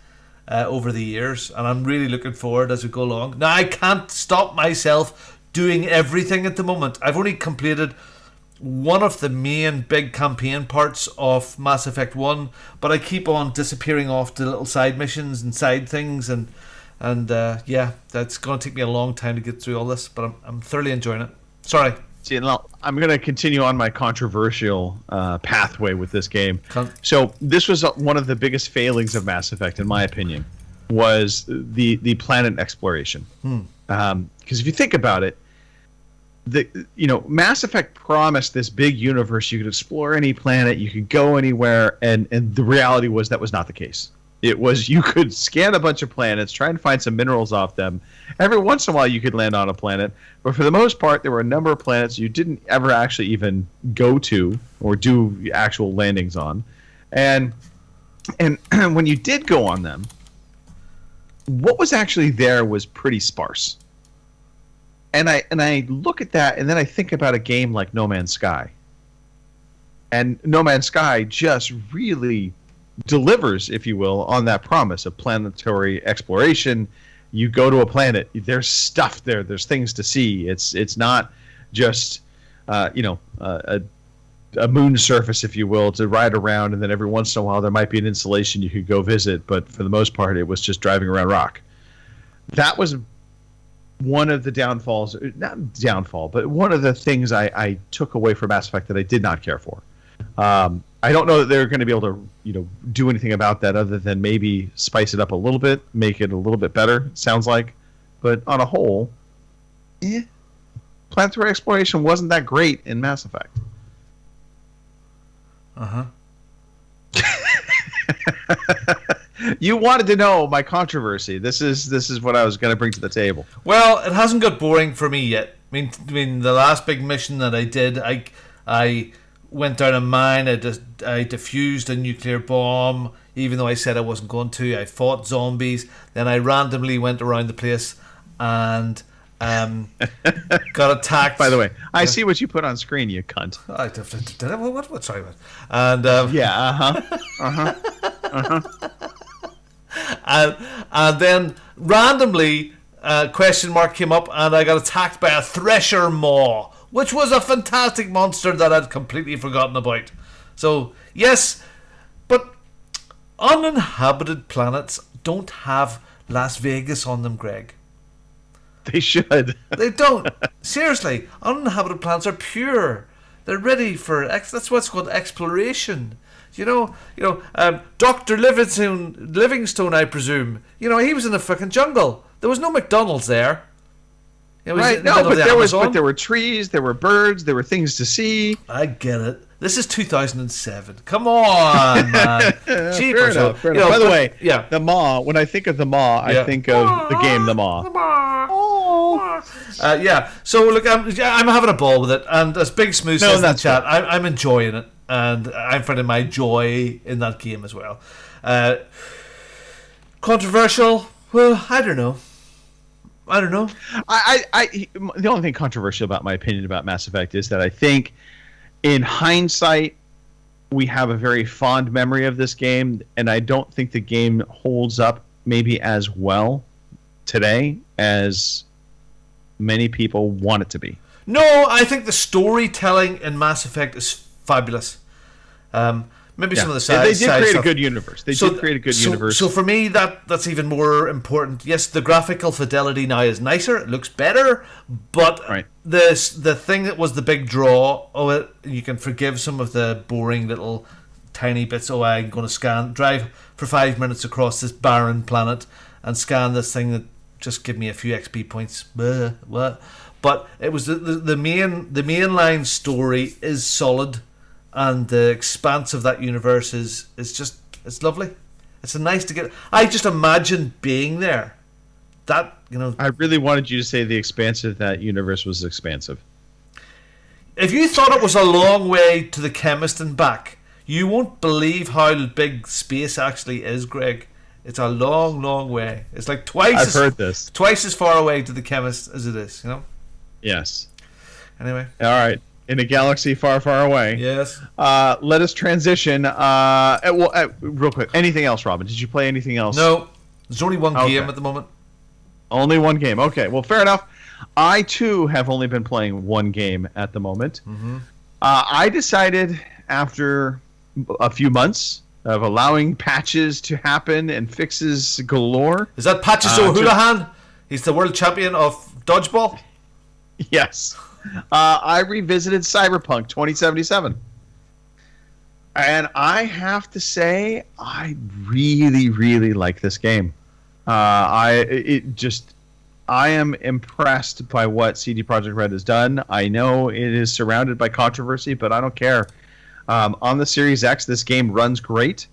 over the years, and I'm really looking forward as we go along. Now, I can't stop myself doing everything at the moment. I've only completed one of the main big campaign parts of Mass Effect 1, but I keep on disappearing off to little side missions and side things, and yeah, that's going to take me a long time to get through all this, but I'm thoroughly enjoying it. Sorry. See, I'm going to continue on my controversial pathway with this game. So this was one of the biggest failings of Mass Effect, in my opinion, was the planet exploration. Because if you think about it, Mass Effect promised this big universe. You could explore any planet, you could go anywhere, and the reality was that was not the case. It was you could scan a bunch of planets, try and find some minerals off them. Every once in a while you could land on a planet, but for the most part there were a number of planets you didn't ever actually even go to or do actual landings on. And when you did go on them, what was actually there was pretty sparse. And I look at that, and then I think about a game like No Man's Sky. And No Man's Sky just really delivers, if you will, on that promise of planetary exploration. You go to a planet, there's stuff there, there's things to see. It's not just a moon surface, if you will, to ride around, and then every once in a while there might be an installation you could go visit, but for the most part it was just driving around rock. That was one of the downfalls, not downfall, but one of the things I took away from Mass Effect that I did not care for. I don't know that they're going to be able to, do anything about that other than maybe spice it up a little bit, make it a little bit better, sounds like. But on a whole, planetary exploration wasn't that great in Mass Effect. Uh-huh. You wanted to know my controversy. This is what I was going to bring to the table. Well, it hasn't got boring for me yet. I mean, the last big mission that I did, I went down a mine. I defused a nuclear bomb, even though I said I wasn't going to. I fought zombies. Then I randomly went around the place and got attacked. By the way, I see what you put on screen, you cunt. What? Sorry, man. And yeah, and then randomly, question mark came up, and I got attacked by a Thresher Maw, which was a fantastic monster that I'd completely forgotten about. So yes, but uninhabited planets don't have Las Vegas on them, Greg. They should. They don't. Seriously, uninhabited planets are pure. They're ready for that's what's called exploration. Dr. Livingstone, I presume. He was in the fucking jungle. There was no McDonald's there. Right? No, but there were trees, there were birds, there were things to see. I get it. This is 2007. Come on, man. Fair enough. By the way, the Maw. When I think of the Maw, I think of the game The Maw. So look, I'm having a ball with it, and as Big Smooth says in the chat, I'm enjoying it, and I'm finding my joy in that game as well. Controversial? Well, I don't know. The only thing controversial about my opinion about Mass Effect is that I think, in hindsight, we have a very fond memory of this game, and I don't think the game holds up maybe as well today as many people want it to be. No, I think the storytelling in Mass Effect is fabulous. Maybe some of the side They did create stuff. a good universe. They did create a good universe. So for me, that's even more important. Yes, the graphical fidelity now is nicer. It looks better. But the thing that was the big draw of it, you can forgive some of the boring little tiny bits. Oh, I'm going to drive for 5 minutes across this barren planet and scan this thing that just give me a few XP points. What? But it was the mainline story is solid. And the expanse of that universe is it's lovely. It's nice to get. I just imagine being there. I really wanted you to say the expanse of that universe was expansive. If you thought it was a long way to the chemist and back, you won't believe how big space actually is, Greg. It's a long, long way. It's like twice as far away to the chemist as it is. Yes. Anyway. All right. In a galaxy far, far away. Yes. Let us transition. Real quick. Anything else, Robin? Did you play anything else? No. There's only one game at the moment. Only one game. Okay. Well, fair enough. I, too, have only been playing one game at the moment. Mm-hmm. I decided after a few months of allowing patches to happen and fixes galore. Is that Patches O'Houlihan? He's the world champion of dodgeball? Yes. I revisited Cyberpunk 2077. And I have to say, I really, really like this game. I am impressed by what CD Projekt Red has done. I know it is surrounded by controversy, but I don't care. On the Series X, this game runs great.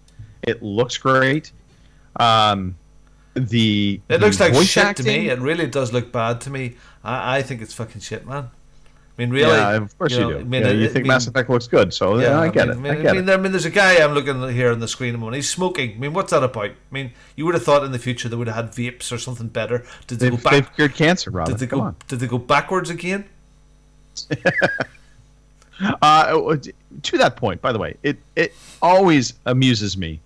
It looks great. It looks like shit acting, to me. It really does look bad to me. I think it's fucking shit, man. I mean, really? Yeah, of course you do. I mean, you think Mass Effect looks good, so I get it. I get it. There's a guy I'm looking at here on the screen at the moment. He's smoking. I mean, what's that about? I mean, you would have thought in the future they would have had vapes or something better. Did they go back? They've cured cancer, Robin. Did they go backwards again? To that point, by the way, it always amuses me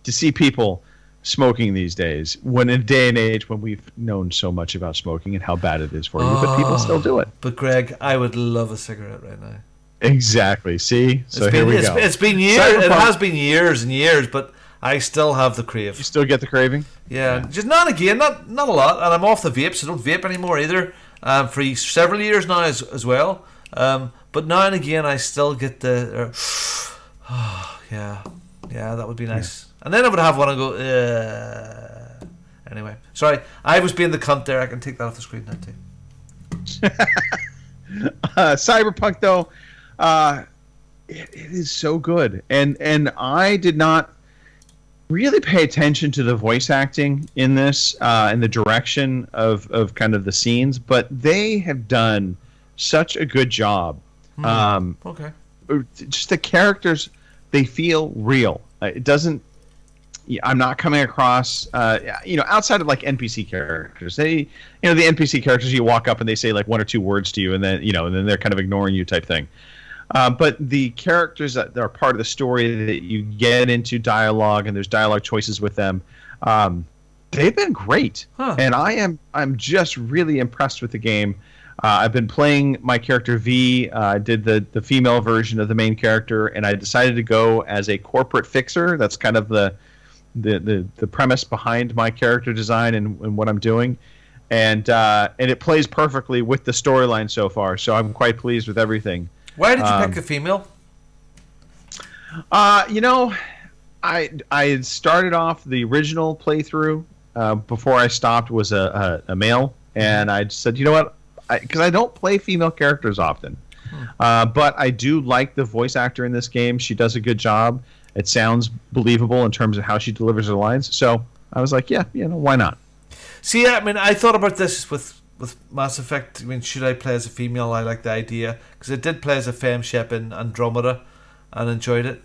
to see people smoking these days, when in a day and age when we've known so much about smoking and how bad it is for you, but people still do it. But Greg, I would love a cigarette right now. Exactly. See, so here we go. It's been years. Cyberpunk. It has been years and years, but I still have the crave. You still get the craving? Yeah. Just not again, not a lot. And I'm off the vape, so I don't vape anymore either. For several years now as well. But now and again, I still get the. Yeah, that would be nice. Yeah. And then I would have one and go. Anyway, sorry, I was being the cunt there. I can take that off the screen now too. Cyberpunk, though, it is so good, and I did not really pay attention to the voice acting in this and the direction of kind of the scenes, but they have done such a good job. Okay. Just the characters, they feel real. It doesn't. I'm not coming across, outside of like NPC characters. The NPC characters, you walk up and they say like one or two words to you, and then they're kind of ignoring you type thing. But the characters that are part of the story that you get into dialogue, and there's dialogue choices with them, they've been great. And I'm just really impressed with the game. I've been playing my character V. I did the female version of the main character, and I decided to go as a corporate fixer. That's kind of the premise behind my character design and what I'm doing, and it plays perfectly with the storyline so far. So I'm quite pleased with everything. Why did you pick a female? I started off the original playthrough before I stopped was a male, and I said, you know what, because I don't play female characters often, but I do like the voice actor in this game. She does a good job. It sounds believable in terms of how she delivers her lines. So I was like, why not? See, I mean, I thought about this with Mass Effect. I mean, should I play as a female? I like the idea, because I did play as a femshep in Andromeda and enjoyed it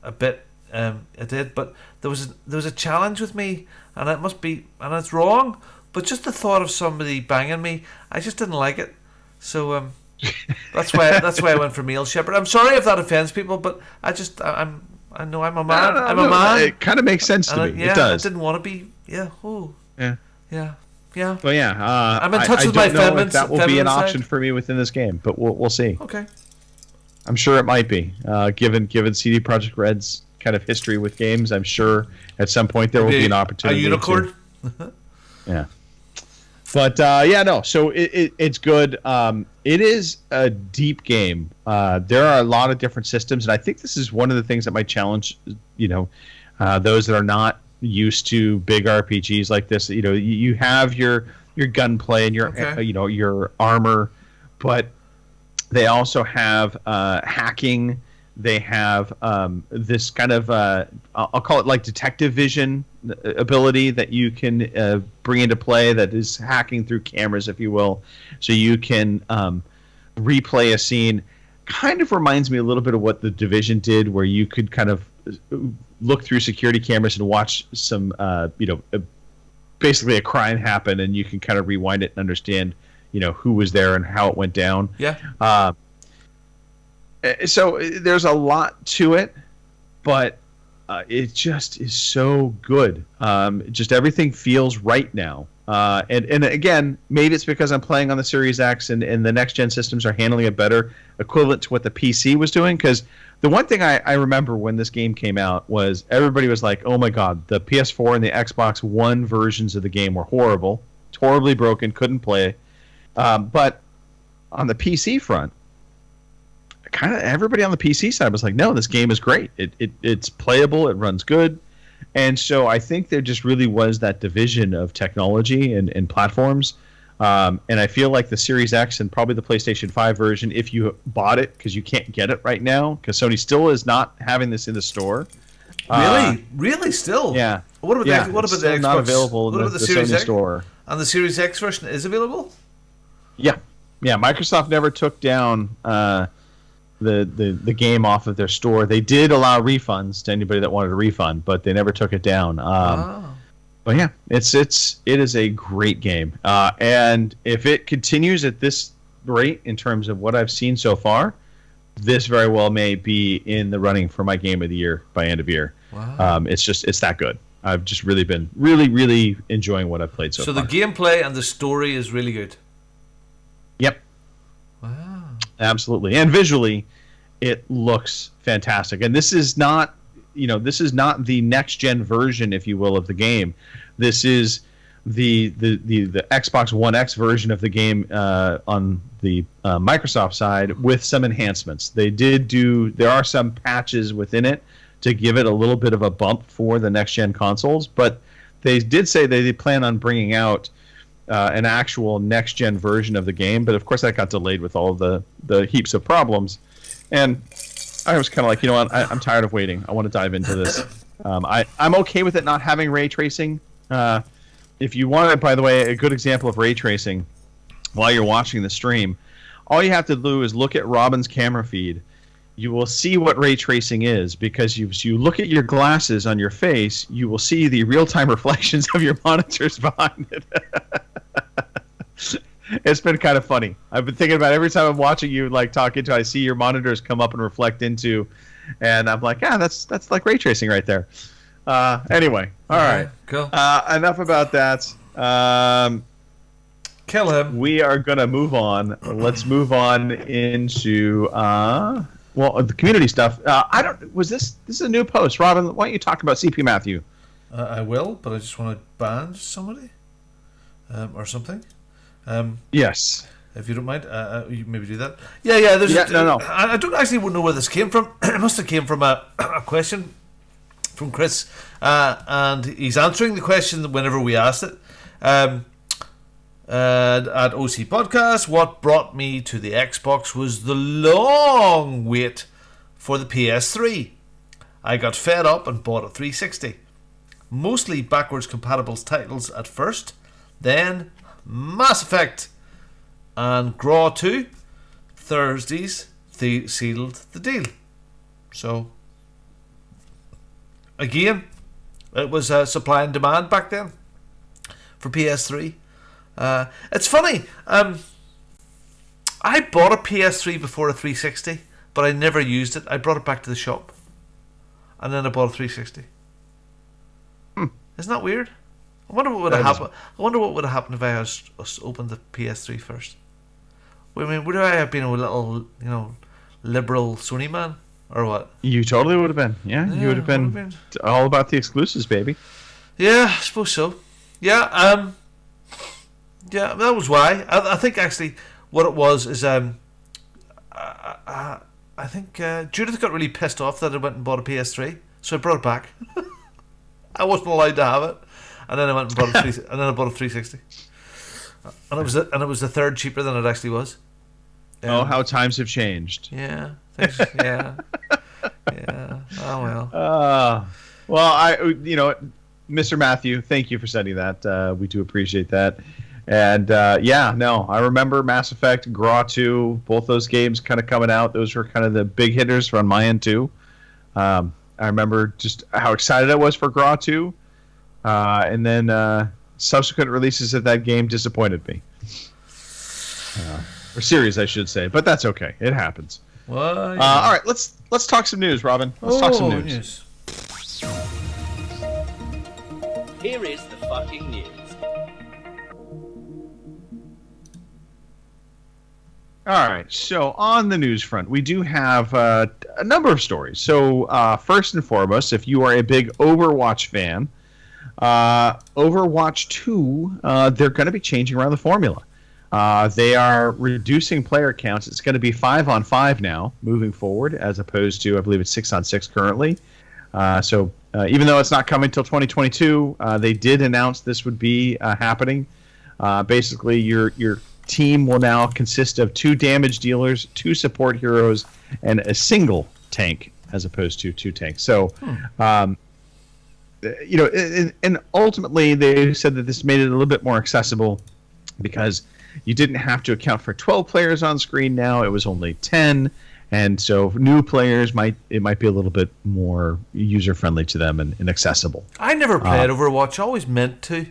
a bit. I did, but there was a challenge with me, and it must be, and it's wrong, but just the thought of somebody banging me, I just didn't like it. So that's why I went for male shepherd. I'm sorry if that offends people, but I know I'm a man. I'm a man. It kind of makes sense to me. It does. I didn't want to be. Yeah. Ooh. Yeah. Well, yeah. I'm in touch with my feminine. That will be an option for me within this game, but we'll see. Okay. I'm sure it might be. Given CD Projekt Red's kind of history with games, I'm sure at some point there will be an opportunity. A unicorn. Yeah. But so it's good. It is a deep game. There are a lot of different systems, and I think this is one of the things that might challenge, those that are not used to big RPGs like this. You have your gunplay and your your armor, but they also have hacking. They have this kind of I'll call it like detective vision ability that you can bring into play, that is hacking through cameras, if you will, so you can replay a scene. Kind of reminds me a little bit of what The Division did, where you could kind of look through security cameras and watch some basically a crime happen, and you can kind of rewind it and understand who was there and how it went down. So there's a lot to it, but it just is so good. Just everything feels right now. And again, maybe it's because I'm playing on the Series X and the next-gen systems are handling it better, equivalent to what the PC was doing. Because the one thing I remember when this game came out was everybody was like, oh my god, the PS4 and the Xbox One versions of the game were horrible, horribly broken, couldn't play. But on the PC front, kind of everybody on the PC side was like, no, this game is great. It's playable, it runs good. And so I think there just really was that division of technology and platforms. And I feel like the Series X and probably the PlayStation 5 version, if you bought it, because you can't get it right now, because Sony still is not having this in the store. Really, still? Yeah. What about the Xbox? Not available in the Series Sony X store. And the Series X version is available? Yeah. Yeah, Microsoft never took down the game off of their store. They did allow refunds to anybody that wanted a refund, but they never took it down. But yeah, it is a great game, and if it continues at this rate in terms of what I've seen so far, this very well may be in the running for my game of the year by end of year. Wow. It's that good. I've just really been really enjoying what I've played so far. So the gameplay and the story is really good. Yep. Wow. Absolutely. And visually, it looks fantastic. And this is not the next gen version, if you will, of the game. This is the Xbox One X version of the game on the Microsoft side with some enhancements. There are some patches within it to give it a little bit of a bump for the next gen consoles, but they did say they plan on bringing out an actual next gen version of the game. But of course that got delayed with all of the heaps of problems, and I was kind of like, you know what, I'm tired of waiting. I want to dive into this. I'm okay with it not having ray tracing. If you want, by the way, a good example of ray tracing while you're watching the stream, all you have to do is look at Robin's camera feed. You will see what ray tracing is, because you look at your glasses on your face, you will see the real-time reflections of your monitors behind it. It's been kind of funny. I've been thinking about every time I'm watching you talk into, I see your monitors come up and reflect into, and I'm like, that's like ray tracing right there. Anyway, all right. Cool. Enough about that. Kill him. We are going to move on. Let's move on into the community stuff. This is a new post. Robin, why don't you talk about CP Matthew? I will, but I just want to ban somebody or something. Yes. If you don't mind, you maybe do that. Yeah. No. I don't actually know where this came from. It must have came from a question from Chris, and he's answering the question whenever we asked it. At OC Podcast, what brought me to the Xbox was the long wait for the PS3. I got fed up and bought a 360. Mostly backwards compatible titles at first, then Mass Effect and Graw 2 Thursdays sealed the deal. So again, it was supply and demand back then for PS3. It's funny. I bought a PS3 before a 360, but I never used it. I brought it back to the shop, and then I bought a 360. Isn't that weird? I wonder what would have happened. I wonder what would have happened if I had opened the PS3 first. I mean, would I have been a little, liberal Sony man, or what? You totally would have been. Yeah, you would have been all about the exclusives, baby. Yeah, I suppose so. Yeah, yeah, that was why. I think actually what it was is I think Judith got really pissed off that I went and bought a PS3, so I brought it back. I wasn't allowed to have it, and then I went and bought a 360, and it was a third cheaper than it actually was. How times have changed. Yeah. Yeah. Yeah. Oh well. Well, Mr. Matthew, thank you for sending that. We do appreciate that. And I remember Mass Effect, Graw 2, both those games kind of coming out. Those were kind of the big hitters on my end too. I remember just how excited I was for Graw 2, and then subsequent releases of that game disappointed me. Or series, I should say, but that's okay. It happens. Well, yeah. All right, let's talk some news, Robin. Let's talk some news. Yes. Here is the fucking news. All right, so on the news front, we do have a number of stories. So first and foremost, if you are a big Overwatch fan, Overwatch 2, they're going to be changing around the formula. They are reducing player counts. It's going to be 5-on-5 now, moving forward, as opposed to, I believe it's 6-on-6 currently. So even though it's not coming till 2022, they did announce this would be happening. Basically, your team will now consist of 2 damage dealers, 2 support heroes, and a single tank, as opposed to 2 tanks. So, and ultimately, they said that this made it a little bit more accessible, because you didn't have to account for 12 players on screen. Now it was only 10. And so new players might be a little bit more user friendly to them and accessible. I never played Overwatch. I always meant to.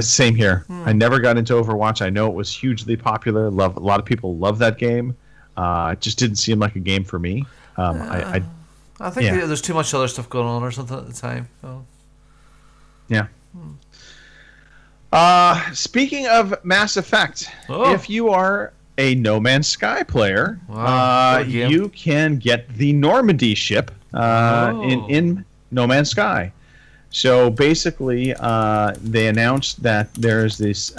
Same here. I never got into Overwatch. I know it was hugely popular. A lot of people love that game. It just didn't seem like a game for me. I think there's too much other stuff going on or something at the time. So. Yeah. Speaking of Mass Effect, if you are a No Man's Sky player, you can get the Normandy ship in No Man's Sky. So basically, they announced that there's this.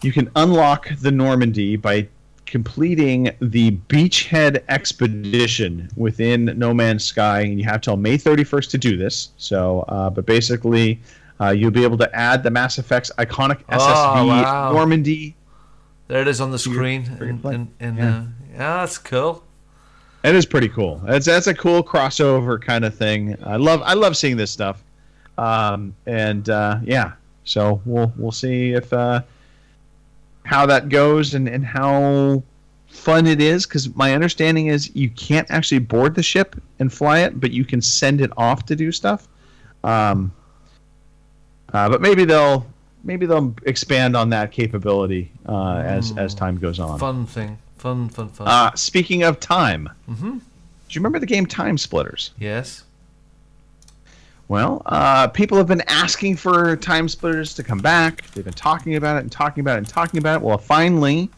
You can unlock the Normandy by completing the Beachhead expedition within No Man's Sky, and you have till May 31st to do this. So, but basically, you'll be able to add the Mass Effect's iconic SSV Normandy. There it is on the screen. That's cool. It is pretty cool. That's a cool crossover kind of thing. I love seeing this stuff. So we'll see if how that goes and how fun it is, because my understanding is you can't actually board the ship and fly it, but you can send it off to do stuff. But maybe they'll expand on that capability as time goes on. Fun thing. Fun. Speaking of time, do you remember the game Time Splitters? Yes. Well, people have been asking for Time Splitters to come back. They've been talking about it. Well, finally,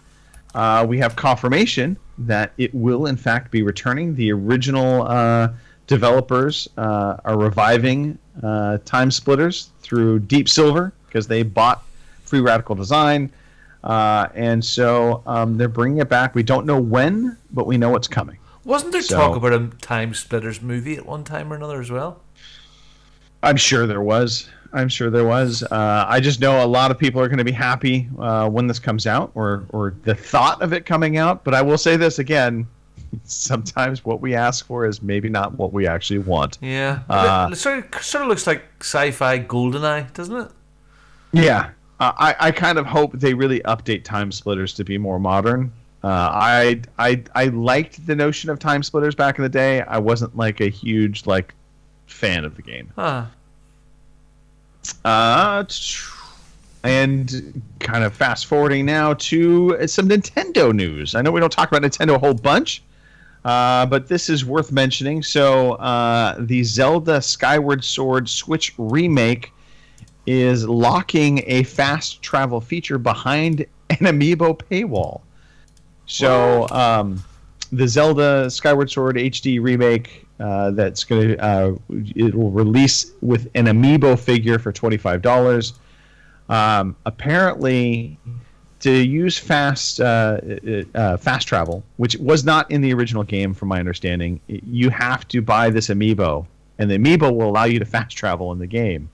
we have confirmation that it will, in fact, be returning. The original developers are reviving Time Splitters through Deep Silver because they bought Free Radical Design. And so they're bringing it back. We don't know when, but we know it's coming. Wasn't there talk about a Time Splitters movie at one time or another as well? I'm sure there was. I just know a lot of people are going to be happy when this comes out, or the thought of it coming out. But I will say this again. Sometimes what we ask for is maybe not what we actually want. Yeah. It sort of looks like sci-fi GoldenEye, doesn't it? Yeah. I kind of hope they really update Time Splitters to be more modern. I liked the notion of Time Splitters back in the day. I wasn't like a huge fan of the game. And kind of fast forwarding now to some Nintendo news. I know we don't talk about Nintendo a whole bunch, but this is worth mentioning. So the Zelda Skyward Sword Switch remake is locking a fast travel feature behind an amiibo paywall. So the Zelda Skyward Sword HD remake that's going to it will release with an amiibo figure for $25. Apparently, to use fast travel, which was not in the original game, from my understanding, you have to buy this amiibo, and the amiibo will allow you to fast travel in the game.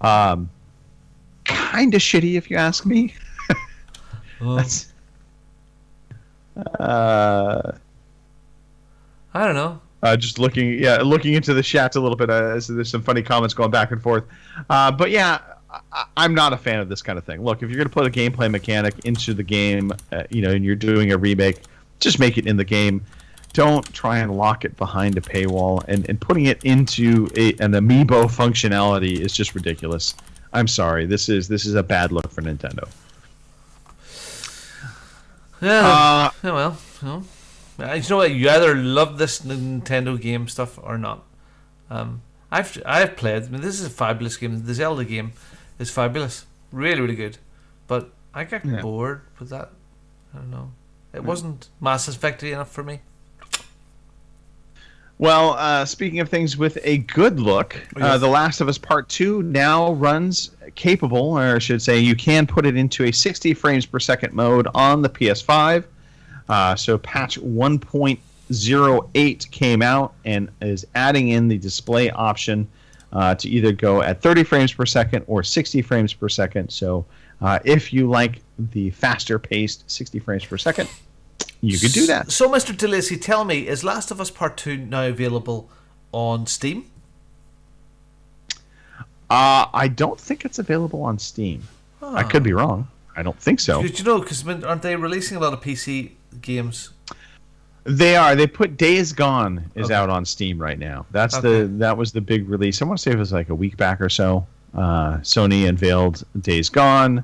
Kind of shitty, if you ask me. That's. I don't know. Just looking into the chat a little bit. So there's some funny comments going back and forth. But yeah, I'm not a fan of this kind of thing. Look, if you're going to put a gameplay mechanic into the game, and you're doing a remake, just make it in the game. Don't try and lock it behind a paywall. And putting it into an amiibo functionality is just ridiculous. I'm sorry. This is a bad look for Nintendo. Yeah. Well. You know what? You either love this Nintendo game stuff or not. I've played. I mean, this is a fabulous game. The Zelda game is fabulous, really, really good. But I got bored with that. I don't know. It wasn't Mass Effect-y enough for me. Well, speaking of things with a good look, The Last of Us Part 2 now runs capable, or I should say, you can put it into a 60 frames per second mode on the PS5. So patch 1.08 came out and is adding in the display option to either go at 30 frames per second or 60 frames per second. So if you like the faster paced 60 frames per second, you could do that. So, Mr. DeLacy, tell me, is Last of Us Part 2 now available on Steam? I don't think it's available on Steam. I could be wrong. I don't think so. Did you know? Because aren't they releasing a lot of PC games? They are. They put Days Gone is out on Steam right now. That was the big release. I want to say it was like a week back or so. Sony unveiled Days Gone,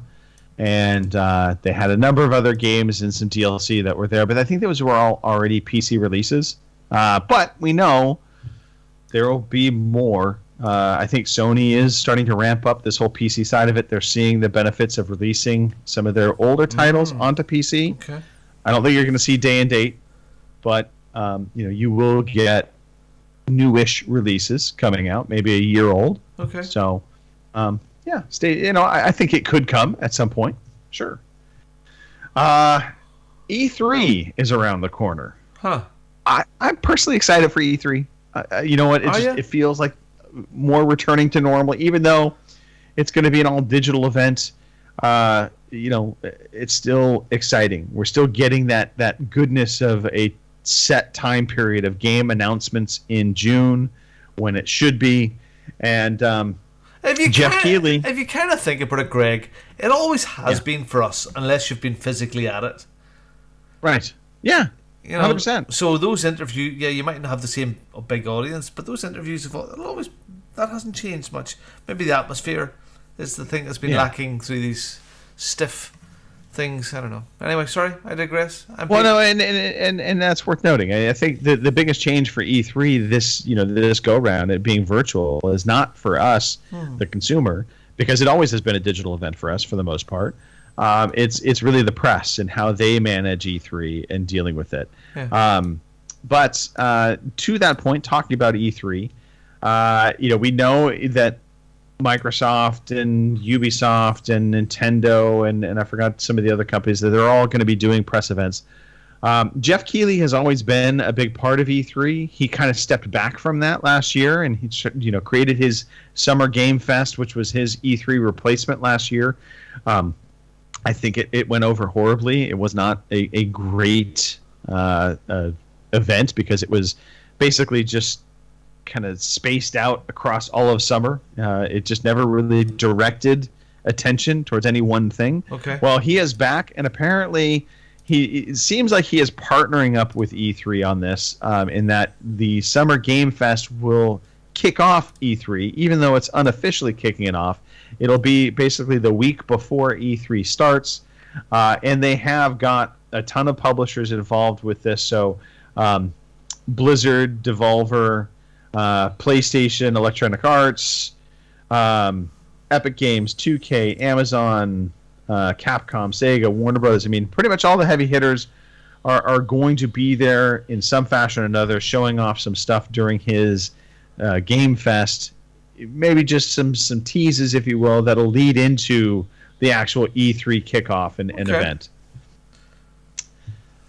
and they had a number of other games and some DLC that were there. But I think those were all already PC releases. But we know there will be more. I think Sony is starting to ramp up this whole PC side of it. They're seeing the benefits of releasing some of their older titles onto PC. Okay. I don't think you're going to see day and date, but you will get newish releases coming out, maybe a year old. Okay. So, stay. I think it could come at some point. Sure. E3 is around the corner. Huh. I'm personally excited for E3. You know what? It feels like more returning to normal, even though it's going to be an all digital event. It's still exciting. We're still getting that goodness of a set time period of game announcements in June when it should be. And Jeff Keighley. If you kind of think about it, Greg, it always has been for us, unless you've been physically at it. Right. Yeah. 100%. So those interviews, you might not have the same big audience, but those interviews that hasn't changed much. Maybe the atmosphere is the thing that's been lacking through these stiff things. I don't know. Anyway, sorry, I digress. And that's worth noting. I think the biggest change for E3 this go round, it being virtual, is not for us, the consumer, because it always has been a digital event for us for the most part. It's really the press and how they manage E3 and dealing with it. Yeah. But to that point, talking about E3, we know that Microsoft and Ubisoft and Nintendo and I forgot some of the other companies, that they're all going to be doing press events. Jeff Keighley has always been a big part of E3. He kind of stepped back from that last year, and he created his Summer Game Fest, which was his E3 replacement last year. I think it went over horribly. It was not a great event because it was basically just kind of spaced out across all of summer. It just never really directed attention towards any one thing. Okay. Well, he is back, and apparently it seems like he is partnering up with E3 on this, in that the Summer Game Fest will kick off E3, even though it's unofficially kicking it off. It'll be basically the week before E3 starts, and they have got a ton of publishers involved with this. So Blizzard, Devolver, PlayStation, Electronic Arts, Epic Games, 2K, Amazon, Capcom, Sega, Warner Brothers. I mean, pretty much all the heavy hitters are going to be there in some fashion or another, showing off some stuff during his Game Fest. Maybe just some teases, if you will, that'll lead into the actual E3 kickoff and event.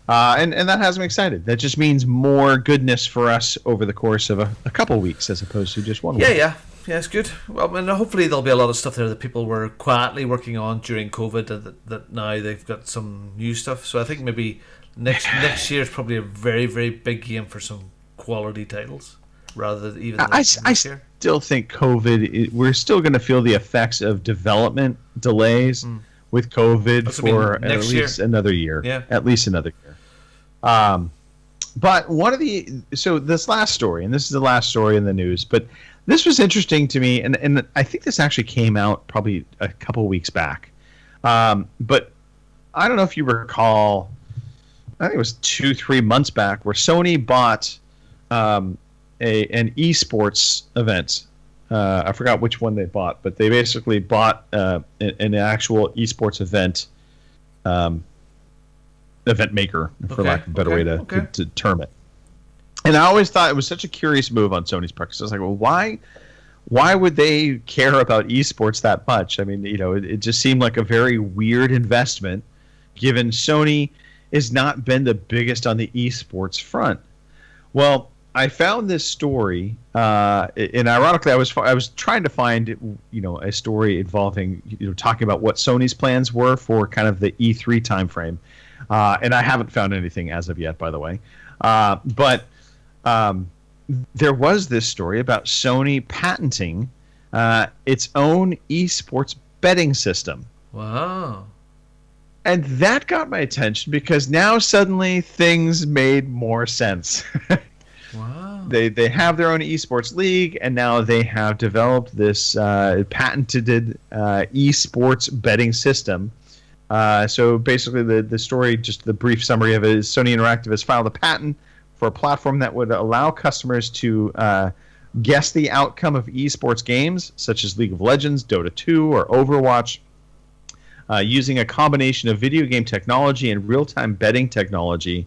And that has me excited. That just means more goodness for us over the course of a couple weeks as opposed to just 1 week. Yeah, it's good. Well, hopefully there'll be a lot of stuff there that people were quietly working on during COVID that now they've got some new stuff. So I think maybe next year is probably a very, very big game for some quality titles rather than even this year. I still think COVID, we're still going to feel the effects of development delays with COVID for at least another year. Yeah. At least another year. But this last story, and this is the last story in the news, but this was interesting to me, and I think this actually came out probably a couple weeks back. But I don't know if you recall, I think it was 2-3 months back, where Sony bought an esports event. I forgot which one they bought, but they basically bought an actual esports event maker, for lack of a better way to term it. And I always thought it was such a curious move on Sony's part, because I was like, well, why would they care about esports that much? I mean, it just seemed like a very weird investment, given Sony has not been the biggest on the esports front. Well, I found this story, and ironically, I was trying to find a story involving talking about what Sony's plans were for kind of the E3 timeframe, and I haven't found anything as of yet, by the way. But there was this story about Sony patenting its own esports betting system. Wow! And that got my attention because now suddenly things made more sense. Wow. They have their own esports league, and now they have developed this patented esports betting system. So basically, the story, just the brief summary of it, is Sony Interactive has filed a patent for a platform that would allow customers to guess the outcome of esports games, such as League of Legends, Dota 2, or Overwatch, using a combination of video game technology and real-time betting technology.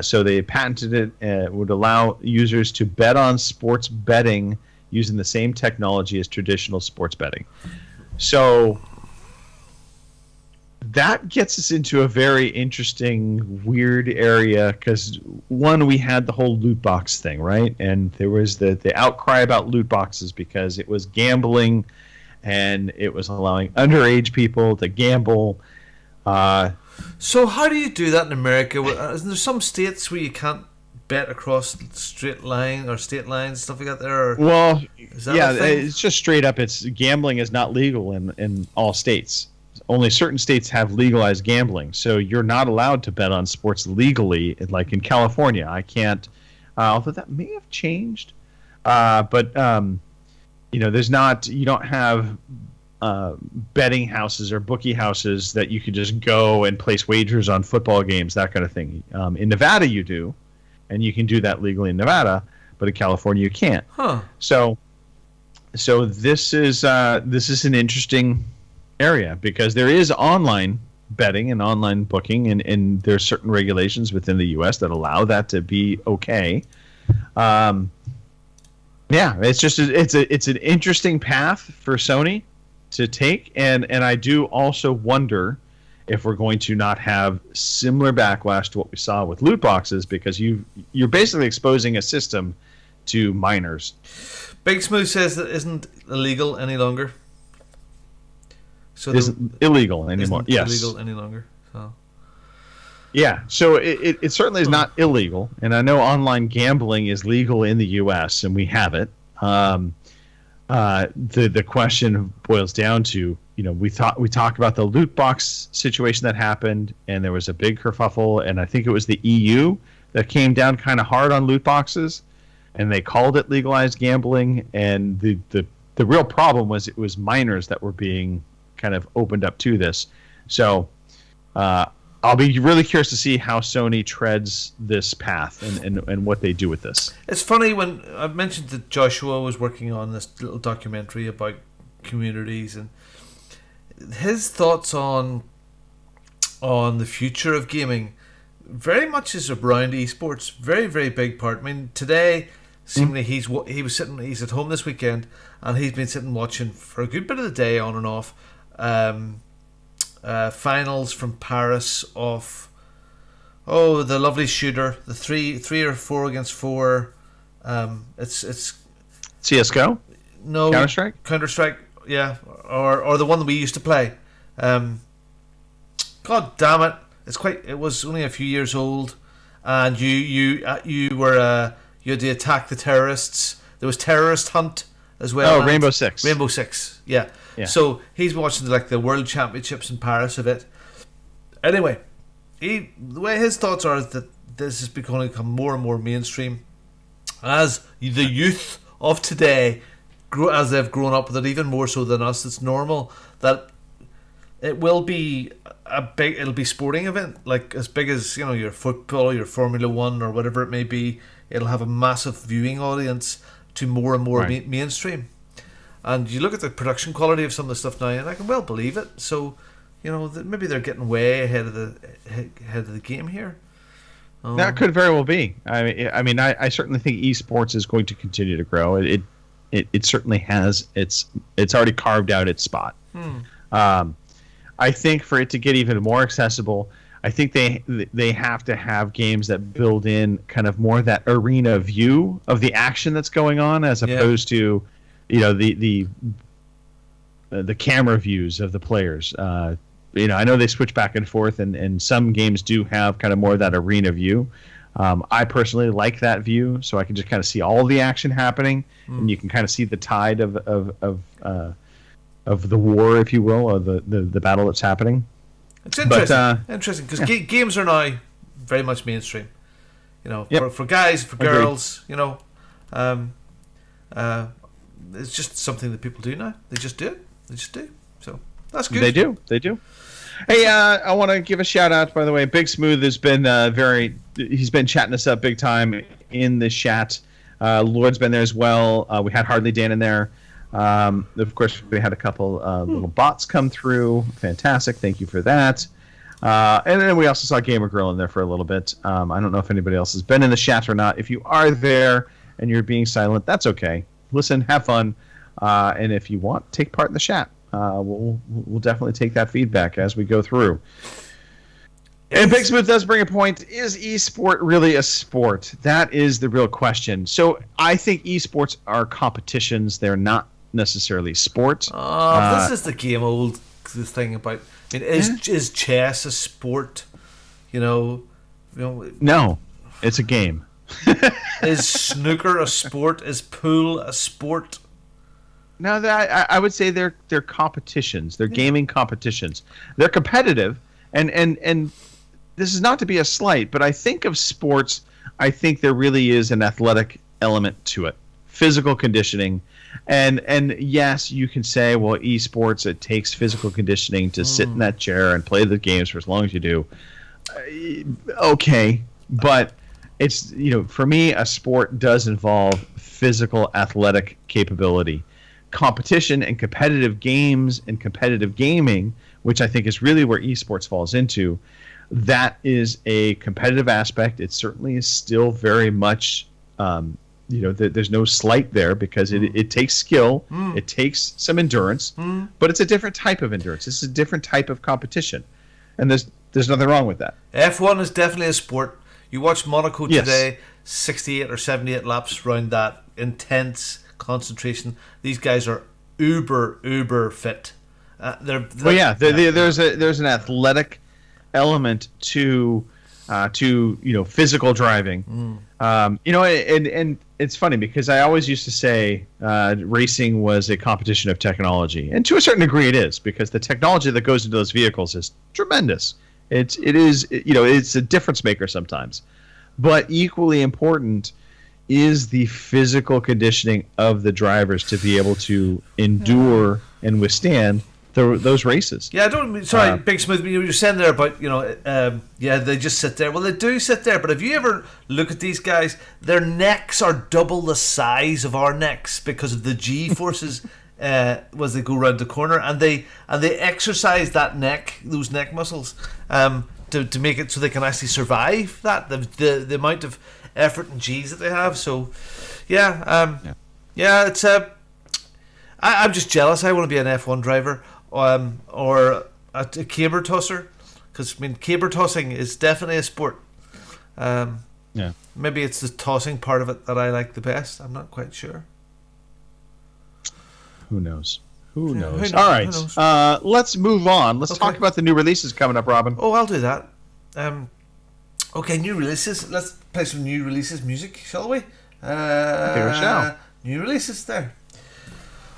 So they patented it, would allow users to bet on sports betting using the same technology as traditional sports betting. So that gets us into a very interesting, weird area because, one, we had the whole loot box thing, right? And there was the outcry about loot boxes because it was gambling and it was allowing underage people to gamble. So how do you do that in America? Isn't there some states where you can't bet across straight line or state lines, stuff like that there? Well, is that yeah, a thing? it's just straight up. It's gambling is not legal in all states. Only certain states have legalized gambling, so you're not allowed to bet on sports legally. Like in California, I can't. Although that may have changed, but there's not. You don't have betting houses or bookie houses that you could just go and place wagers on football games, that kind of thing. In Nevada, you do, and you can do that legally in Nevada, but in California, you can't. Huh. So this is an interesting area because there is online betting and online booking, and there's certain regulations within the U.S. that allow that to be okay. It's an interesting path for Sony to take, and I do also wonder if we're going to not have similar backlash to what we saw with loot boxes, because you're basically exposing a system to minors. Big Smooth says that isn't illegal any longer. So isn't illegal anymore. Isn't yes, illegal any longer. So. Yeah, so it certainly is not illegal, and I know online gambling is legal in the U.S. and we have it. The question boils down to, we talked about the loot box situation that happened, and there was a big kerfuffle, and I think it was the EU that came down kind of hard on loot boxes, and they called it legalized gambling, and the real problem was it was minors that were being kind of opened up to this. So I'll be really curious to see how Sony treads this path and what they do with this. It's funny when I mentioned that Joshua was working on this little documentary about communities, and his thoughts on the future of gaming very much is around esports. Very, very big part. I mean, today seemingly he's at home this weekend, and he's been sitting watching for a good bit of the day on and off finals from Paris of the lovely shooter, the three or 4 against 4. It's CS:GO? No, Counter-Strike, yeah, or the one that we used to play. God damn it! It was only a few years old, and you had to attack the terrorists. There was Terrorist Hunt as well. Oh, Rainbow Six. Rainbow Six, yeah. So he's watching the World Championships in Paris of it. Anyway, the way his thoughts are is that this is going to become more and more mainstream as the youth of today as they've grown up with it, even more so than us. It's normal that it will be it'll be sporting event, like as big as your football, your Formula 1 or whatever it may be. It'll have a massive viewing audience to more and more mainstream. And you look at the production quality of some of the stuff now, and I can well believe it. So, maybe they're getting way ahead of the game here. That could very well be. I mean, I certainly think esports is going to continue to grow. It certainly has. It's already carved out its spot. I think for it to get even more accessible, I think they have to have games that build in kind of more that arena view of the action that's going on, as opposed to the camera views of the players. I know they switch back and forth, and some games do have kind of more of that arena view. I personally like that view, so I can just kind of see all the action happening, and you can kind of see the tide of the war, if you will, or the battle that's happening. It's interesting. But, interesting because games are now very much mainstream. You know, Yep. for guys, for Agreed. girls. You know, it's just something that people do now. They just do it. They just do. So that's good. They do. Hey, I want to give a shout out, by the way. Big Smooth has been he's been chatting us up big time in the chat. Lord's been there as well. We had Hardly Dan in there. Of course, we had a couple little bots come through. Fantastic. Thank you for that. And then we also saw Gamer Girl in there for a little bit. I don't know if anybody else has been in the chat or not. If you are there and you're being silent, that's okay. Listen, have fun. And if you want, take part in the chat. We'll definitely take that feedback as we go through. And Big Smooth does bring a point. Is esport really a sport? That is the real question. So I think esports are competitions. They're not necessarily sport. This is the game old thing about. I mean, is chess a sport? You know. No, it's a game. Is snooker a sport? Is pool a sport? No, I would say they're competitions. They're gaming competitions. They're competitive, and this is not to be a slight, but I think of sports. I think there really is an athletic element to it, physical conditioning, and yes, you can say, well, esports, it takes physical conditioning to sit in that chair and play the games for as long as you do. Okay, but it's for me, a sport does involve physical athletic capability. Competition and competitive games and competitive gaming, which I think is really where esports falls into, that is a competitive aspect. It certainly is still very much, there's no slight there because it takes skill, it takes some endurance, but it's a different type of endurance. It's a different type of competition, and there's nothing wrong with that. F1 is definitely a sport. You watch Monaco today, 68 or 78 laps round that intense concentration. These guys are uber fit. There's an athletic element to physical driving. And it's funny because I always used to say racing was a competition of technology, and to a certain degree it is, because the technology that goes into those vehicles is tremendous. It's a difference maker sometimes, but equally important is the physical conditioning of the drivers to be able to endure and withstand those races. Yeah, Big Smooth, you were saying there about, they just sit there. Well, they do sit there, but if you ever look at these guys, their necks are double the size of our necks because of the G forces as they go around the corner, and they exercise those neck muscles to make it so they can actually survive that, the amount of effort and G's that they have. So it's I'm just jealous. I want to be an F1 driver or a caber tosser, because caber tossing is definitely a sport. Maybe it's the tossing part of it that I like the best. I'm not quite sure. Who knows? Who knows? All right, let's move on. Let's talk about the new releases coming up, Robin. Oh, I'll do that. Okay, new releases. Let's play some new releases music, shall we? Okay, we shall. New releases there.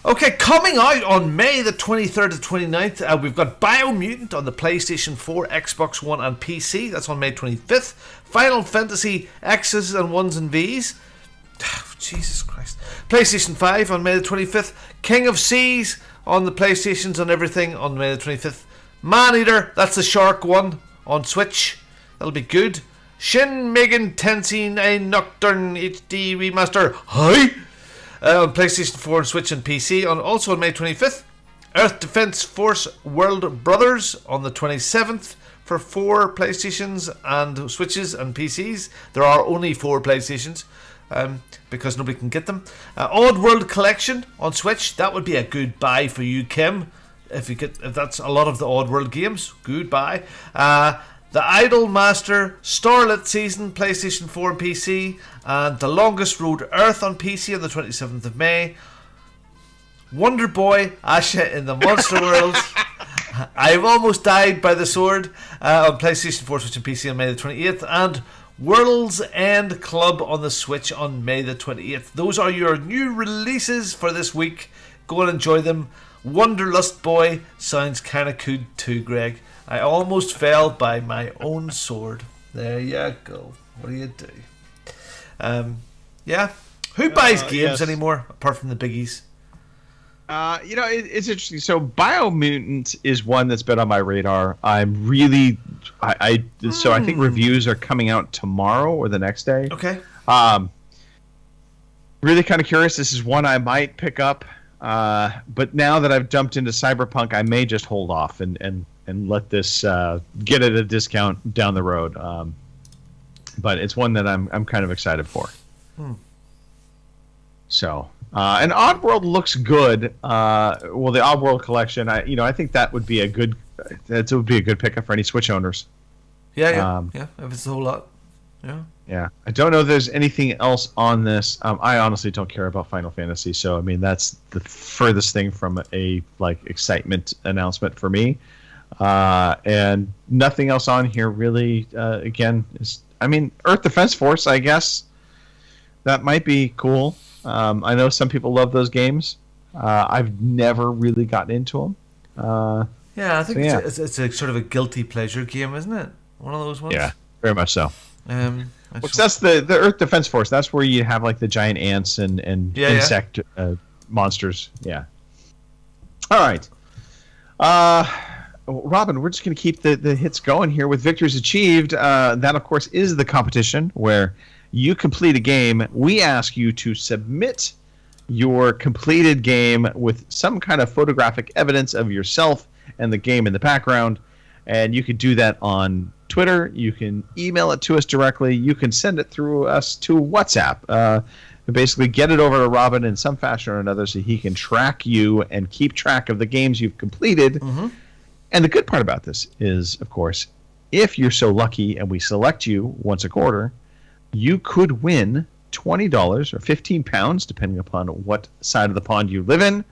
Okay, coming out on May the 23rd to 29th, we've got Biomutant on the PlayStation 4, Xbox One and PC. That's on May 25th. Final Fantasy X's and 1s and V's. Jesus Christ. PlayStation 5 on May the 25th. King of Seas on the PlayStations and everything on May the 25th. Man-Eater, that's the shark one, on Switch. That'll be good. Shin Megami Tensei 9 Nocturne HD Remaster. Hi! On PlayStation 4 and Switch and PC. Also on May 25th. Earth Defense Force World Brothers on the 27th for 4 PlayStations and Switches and PCs. There are only 4 PlayStations because nobody can get them. Oddworld Collection on Switch. That would be a good buy for you, Kim. If that's a lot of the Oddworld games. Good buy. The Idolmaster Starlit Season, PlayStation 4 and PC, and The Longest Road Earth on PC on the 27th of May. Wonder Boy, Asha in the Monster World. I've Almost Died by the Sword on PlayStation 4, Switch and PC on May the 28th, and World's End Club on the Switch on May the 28th. Those are your new releases for this week. Go and enjoy them. Wanderlust Boy sounds kind of cool too, Greg. I almost fell by my own sword. There you go. What do you do? Yeah. Who buys games anymore, apart from the biggies? It's interesting. So Biomutant is one that's been on my radar. I'm really, so I think reviews are coming out tomorrow or the next day. Okay. Really kind of curious. This is one I might pick up. But now that I've jumped into Cyberpunk, I may just hold off and let this get at a discount down the road. But it's one that I'm kind of excited for. So, and Oddworld looks good. Well, the Oddworld collection, I think that would be a good pickup for any Switch owners. Yeah. If it's a whole lot. Yeah. I don't know if there's anything else on this. I honestly don't care about Final Fantasy, so I mean that's the furthest thing from a excitement announcement for me. And nothing else on here really. Again, Earth Defense Force, I guess that might be cool. I know some people love those games. I've never really gotten into them. I think it's a sort of a guilty pleasure game, isn't it? One of those ones. Yeah, very much so. That's the Earth Defense Force. That's where you have the giant ants and insect monsters. Yeah. All right. Robin, we're just going to keep the hits going here with Victories Achieved. That, of course, is the competition where you complete a game. We ask you to submit your completed game with some kind of photographic evidence of yourself and the game in the background. And you can do that on Twitter. You can email it to us directly. You can send it through us to WhatsApp. Basically, get it over to Robin in some fashion or another so he can track you and keep track of the games you've completed. Mm-hmm. And the good part about this is, of course, if you're so lucky and we select you once a quarter, you could win $20 or £15, depending upon what side of the pond you live in.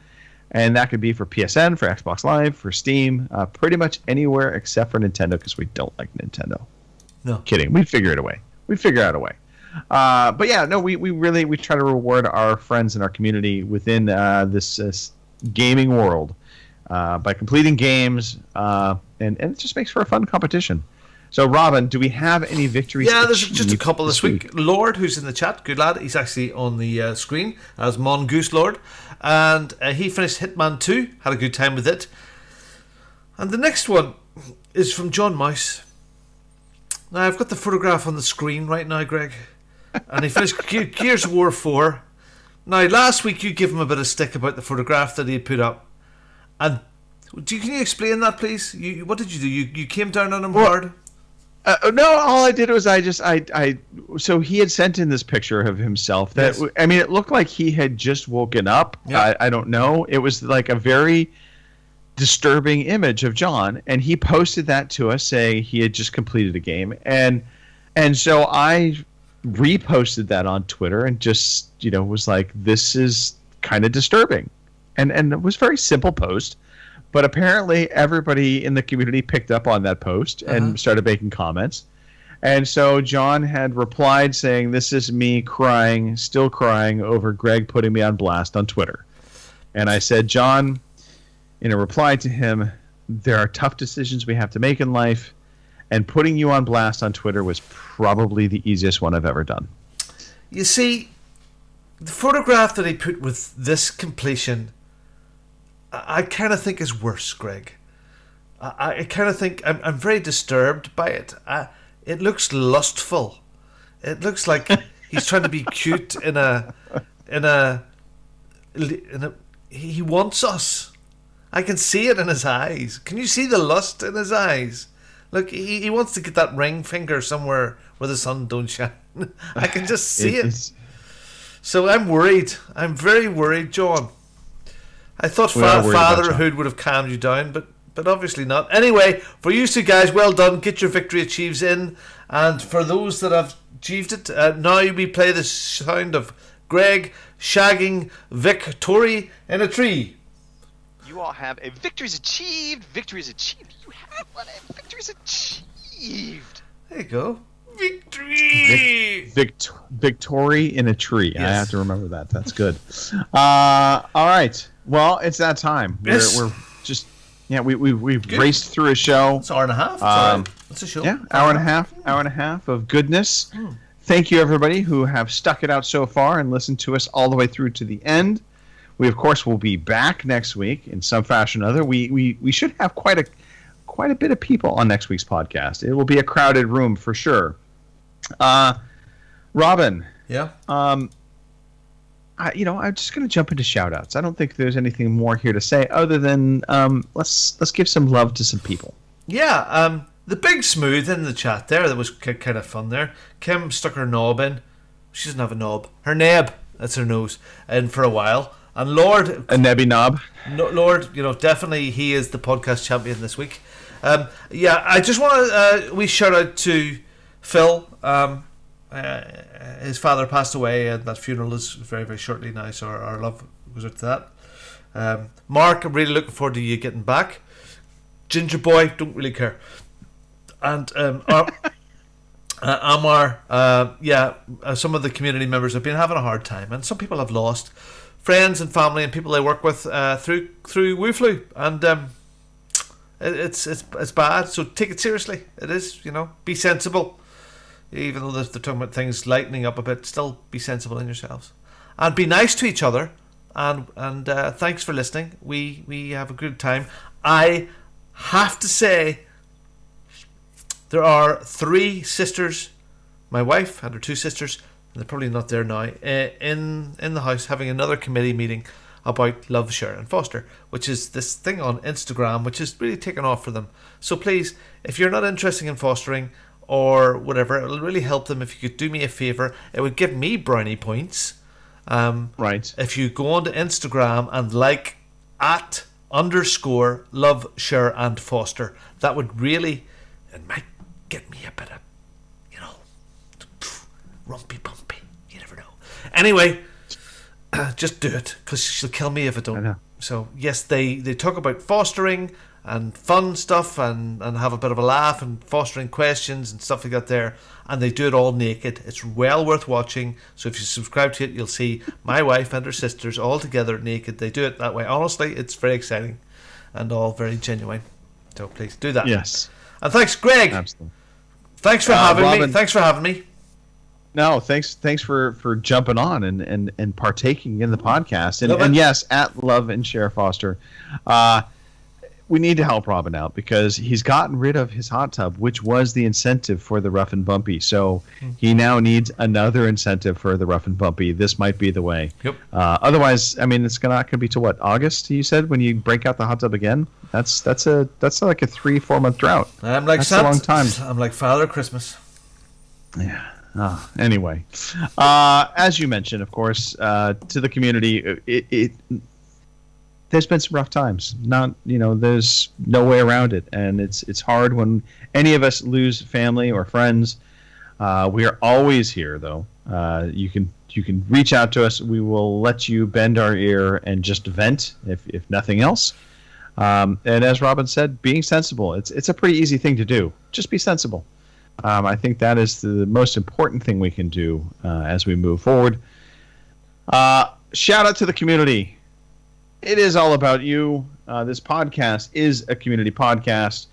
And that could be for PSN, for Xbox Live, for Steam, pretty much anywhere except for Nintendo, because we don't like Nintendo. No. Kidding. We figure it away. We figure out a way. But yeah, no, we try to reward our friends in our community within this gaming world by completing games, and it just makes for a fun competition. So, Robin, do we have any victories? Yeah, there's just a couple this week. Lord, who's in the chat, good lad. He's actually on the screen as Mongoose Lord. And he finished Hitman 2, had a good time with it. And the next one is from John Mouse. Now, I've got the photograph on the screen right now, Greg. And he finished Gears of War 4. Now, last week you gave him a bit of stick about the photograph that he had put up. And can you explain that, please? What did you do? You came down on him hard? No, all I did was so he had sent in this picture of himself that, yes. It looked like he had just woken up. Yeah. I don't know. It was like a very disturbing image of John, and he posted that to us saying he had just completed a game. And so I reposted that on Twitter and just, was like, this is kind of disturbing. And it was a very simple post. But apparently everybody in the community picked up on that post and started making comments. And so John had replied saying, this is me crying, still crying over Greg putting me on blast on Twitter. And I said, John, in a reply to him, there are tough decisions we have to make in life. And putting you on blast on Twitter was probably the easiest one I've ever done. You see, the photograph that he put with this completion, I kind of think is worse, Greg. I kind of think I'm very disturbed by it. It looks lustful. It looks like he's trying to be cute he wants us. I can see it in his eyes. Can you see the lust in his eyes? Look, he wants to get that ring finger somewhere where the sun don't shine. I can just see it. So I'm worried. I'm very worried, John. I thought fatherhood would have calmed you down, but obviously not. Anyway, for you two guys, well done. Get your victory achieves in. And for those that have achieved it, now we play the sound of Greg shagging Vic Tory in a tree. You all have a victories achieved. Victories achieved. You have one. A victories achieved. There you go. Victory! Victory in a tree. Yes. I have to remember that. That's good. All right. Well, it's that time. Yes. We're just Yeah, we've raced through a show. It's an hour and a half. It's a show. Yeah, hour and a half of goodness. Thank you, everybody who have stuck it out so far and listened to us all the way through to the end. We, of course, will be back next week in some fashion or other. We should have quite a bit of people on next week's podcast. It will be a crowded room for sure. Robin. Yeah. I'm just going to jump into shout-outs. I don't think there's anything more here to say other than let's give some love to some people. Yeah. The Big Smooth in the chat there. That was kind of fun there. Kim stuck her knob in. She doesn't have a knob. Her neb. That's her nose. In for a while. And Lord... A nebby knob. Lord, definitely he is the podcast champion this week. I just want to... we shout out to Phil. His father passed away, and that funeral is very, very shortly now, so our love goes out to that. Mark, I'm really looking forward to you getting back. Ginger Boy, don't really care. And Amar, some of the community members have been having a hard time, and some people have lost friends and family and people they work with through WuFlu, and it's bad. So take it seriously. It is, be sensible. Even though they're talking about things lightening up a bit, still be sensible in yourselves and be nice to each other. And thanks for listening. We have a good time. I have to say, there are 3 sisters, my wife and her 2 sisters, and they're probably not there now, in the house having another committee meeting about love, share and foster, which is this thing on Instagram, which is really taken off for them. So please, if you're not interested in fostering or whatever, it'll really help them if you could do me a favour. It would give me brownie points. Right. If you go onto Instagram and like @_ love, share and foster, that would really, it might get me a bit of, rumpy bumpy. You never know. Anyway, just do it, because she'll kill me if I don't. I know. So yes, they talk about fostering and fun stuff and have a bit of a laugh and fostering questions and stuff like that there, and they do it all naked. It's well worth watching. So if you subscribe to it, you'll see my wife and her sisters all together naked. They do it that way. Honestly, it's very exciting and all very genuine. So please do that. Yes. And thanks, Greg. Absolutely. Thanks for having Robin, me. Thanks for having me. No, thanks for jumping on and partaking in the podcast. And yes, @Love and Share Foster. We need to help Robin out because he's gotten rid of his hot tub, which was the incentive for the Rough and Bumpy. So he now needs another incentive for the Rough and Bumpy. This might be the way. Yep. Otherwise, I mean, it's not gonna be to what, August? You said when you break out the hot tub again. That's like a 3-4 month drought. I'm like that's a long time. I'm like Father Christmas. Yeah. Anyway, as you mentioned, of course, to the community, there's been some rough times. There's no way around it, and it's hard when any of us lose family or friends. We are always here, though. You can reach out to us. We will let you bend our ear and just vent, if nothing else. And as Robin said, being sensible. It's a pretty easy thing to do. Just be sensible. I think that is the most important thing we can do as we move forward. Shout out to the community. It is all about you. This podcast is a community podcast.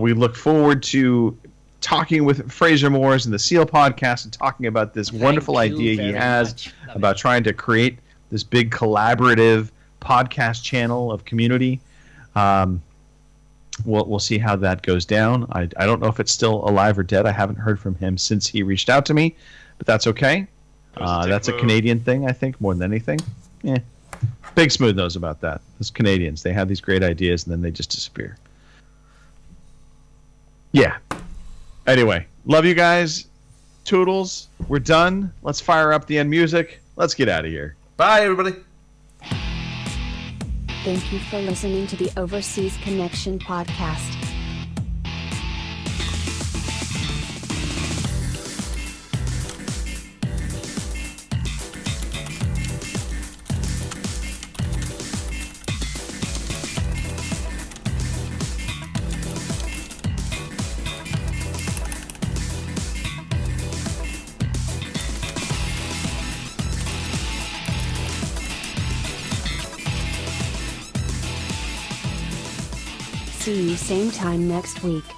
We look forward to talking with Fraser Moores and the SEAL podcast and talking about this wonderful idea he has about trying to create this big collaborative podcast channel of community. We'll see how that goes down. I don't know if it's still alive or dead. I haven't heard from him since he reached out to me, but that's okay. That's a Canadian thing, I think, more than anything. Yeah. Big Smooth knows about that. Those Canadians, they have these great ideas and then they just disappear. Yeah. Anyway, love you guys. Toodles, we're done. Let's fire up the end music. Let's get out of here. Bye, everybody. Thank you for listening to the Overseas Connection podcast. See you same time next week.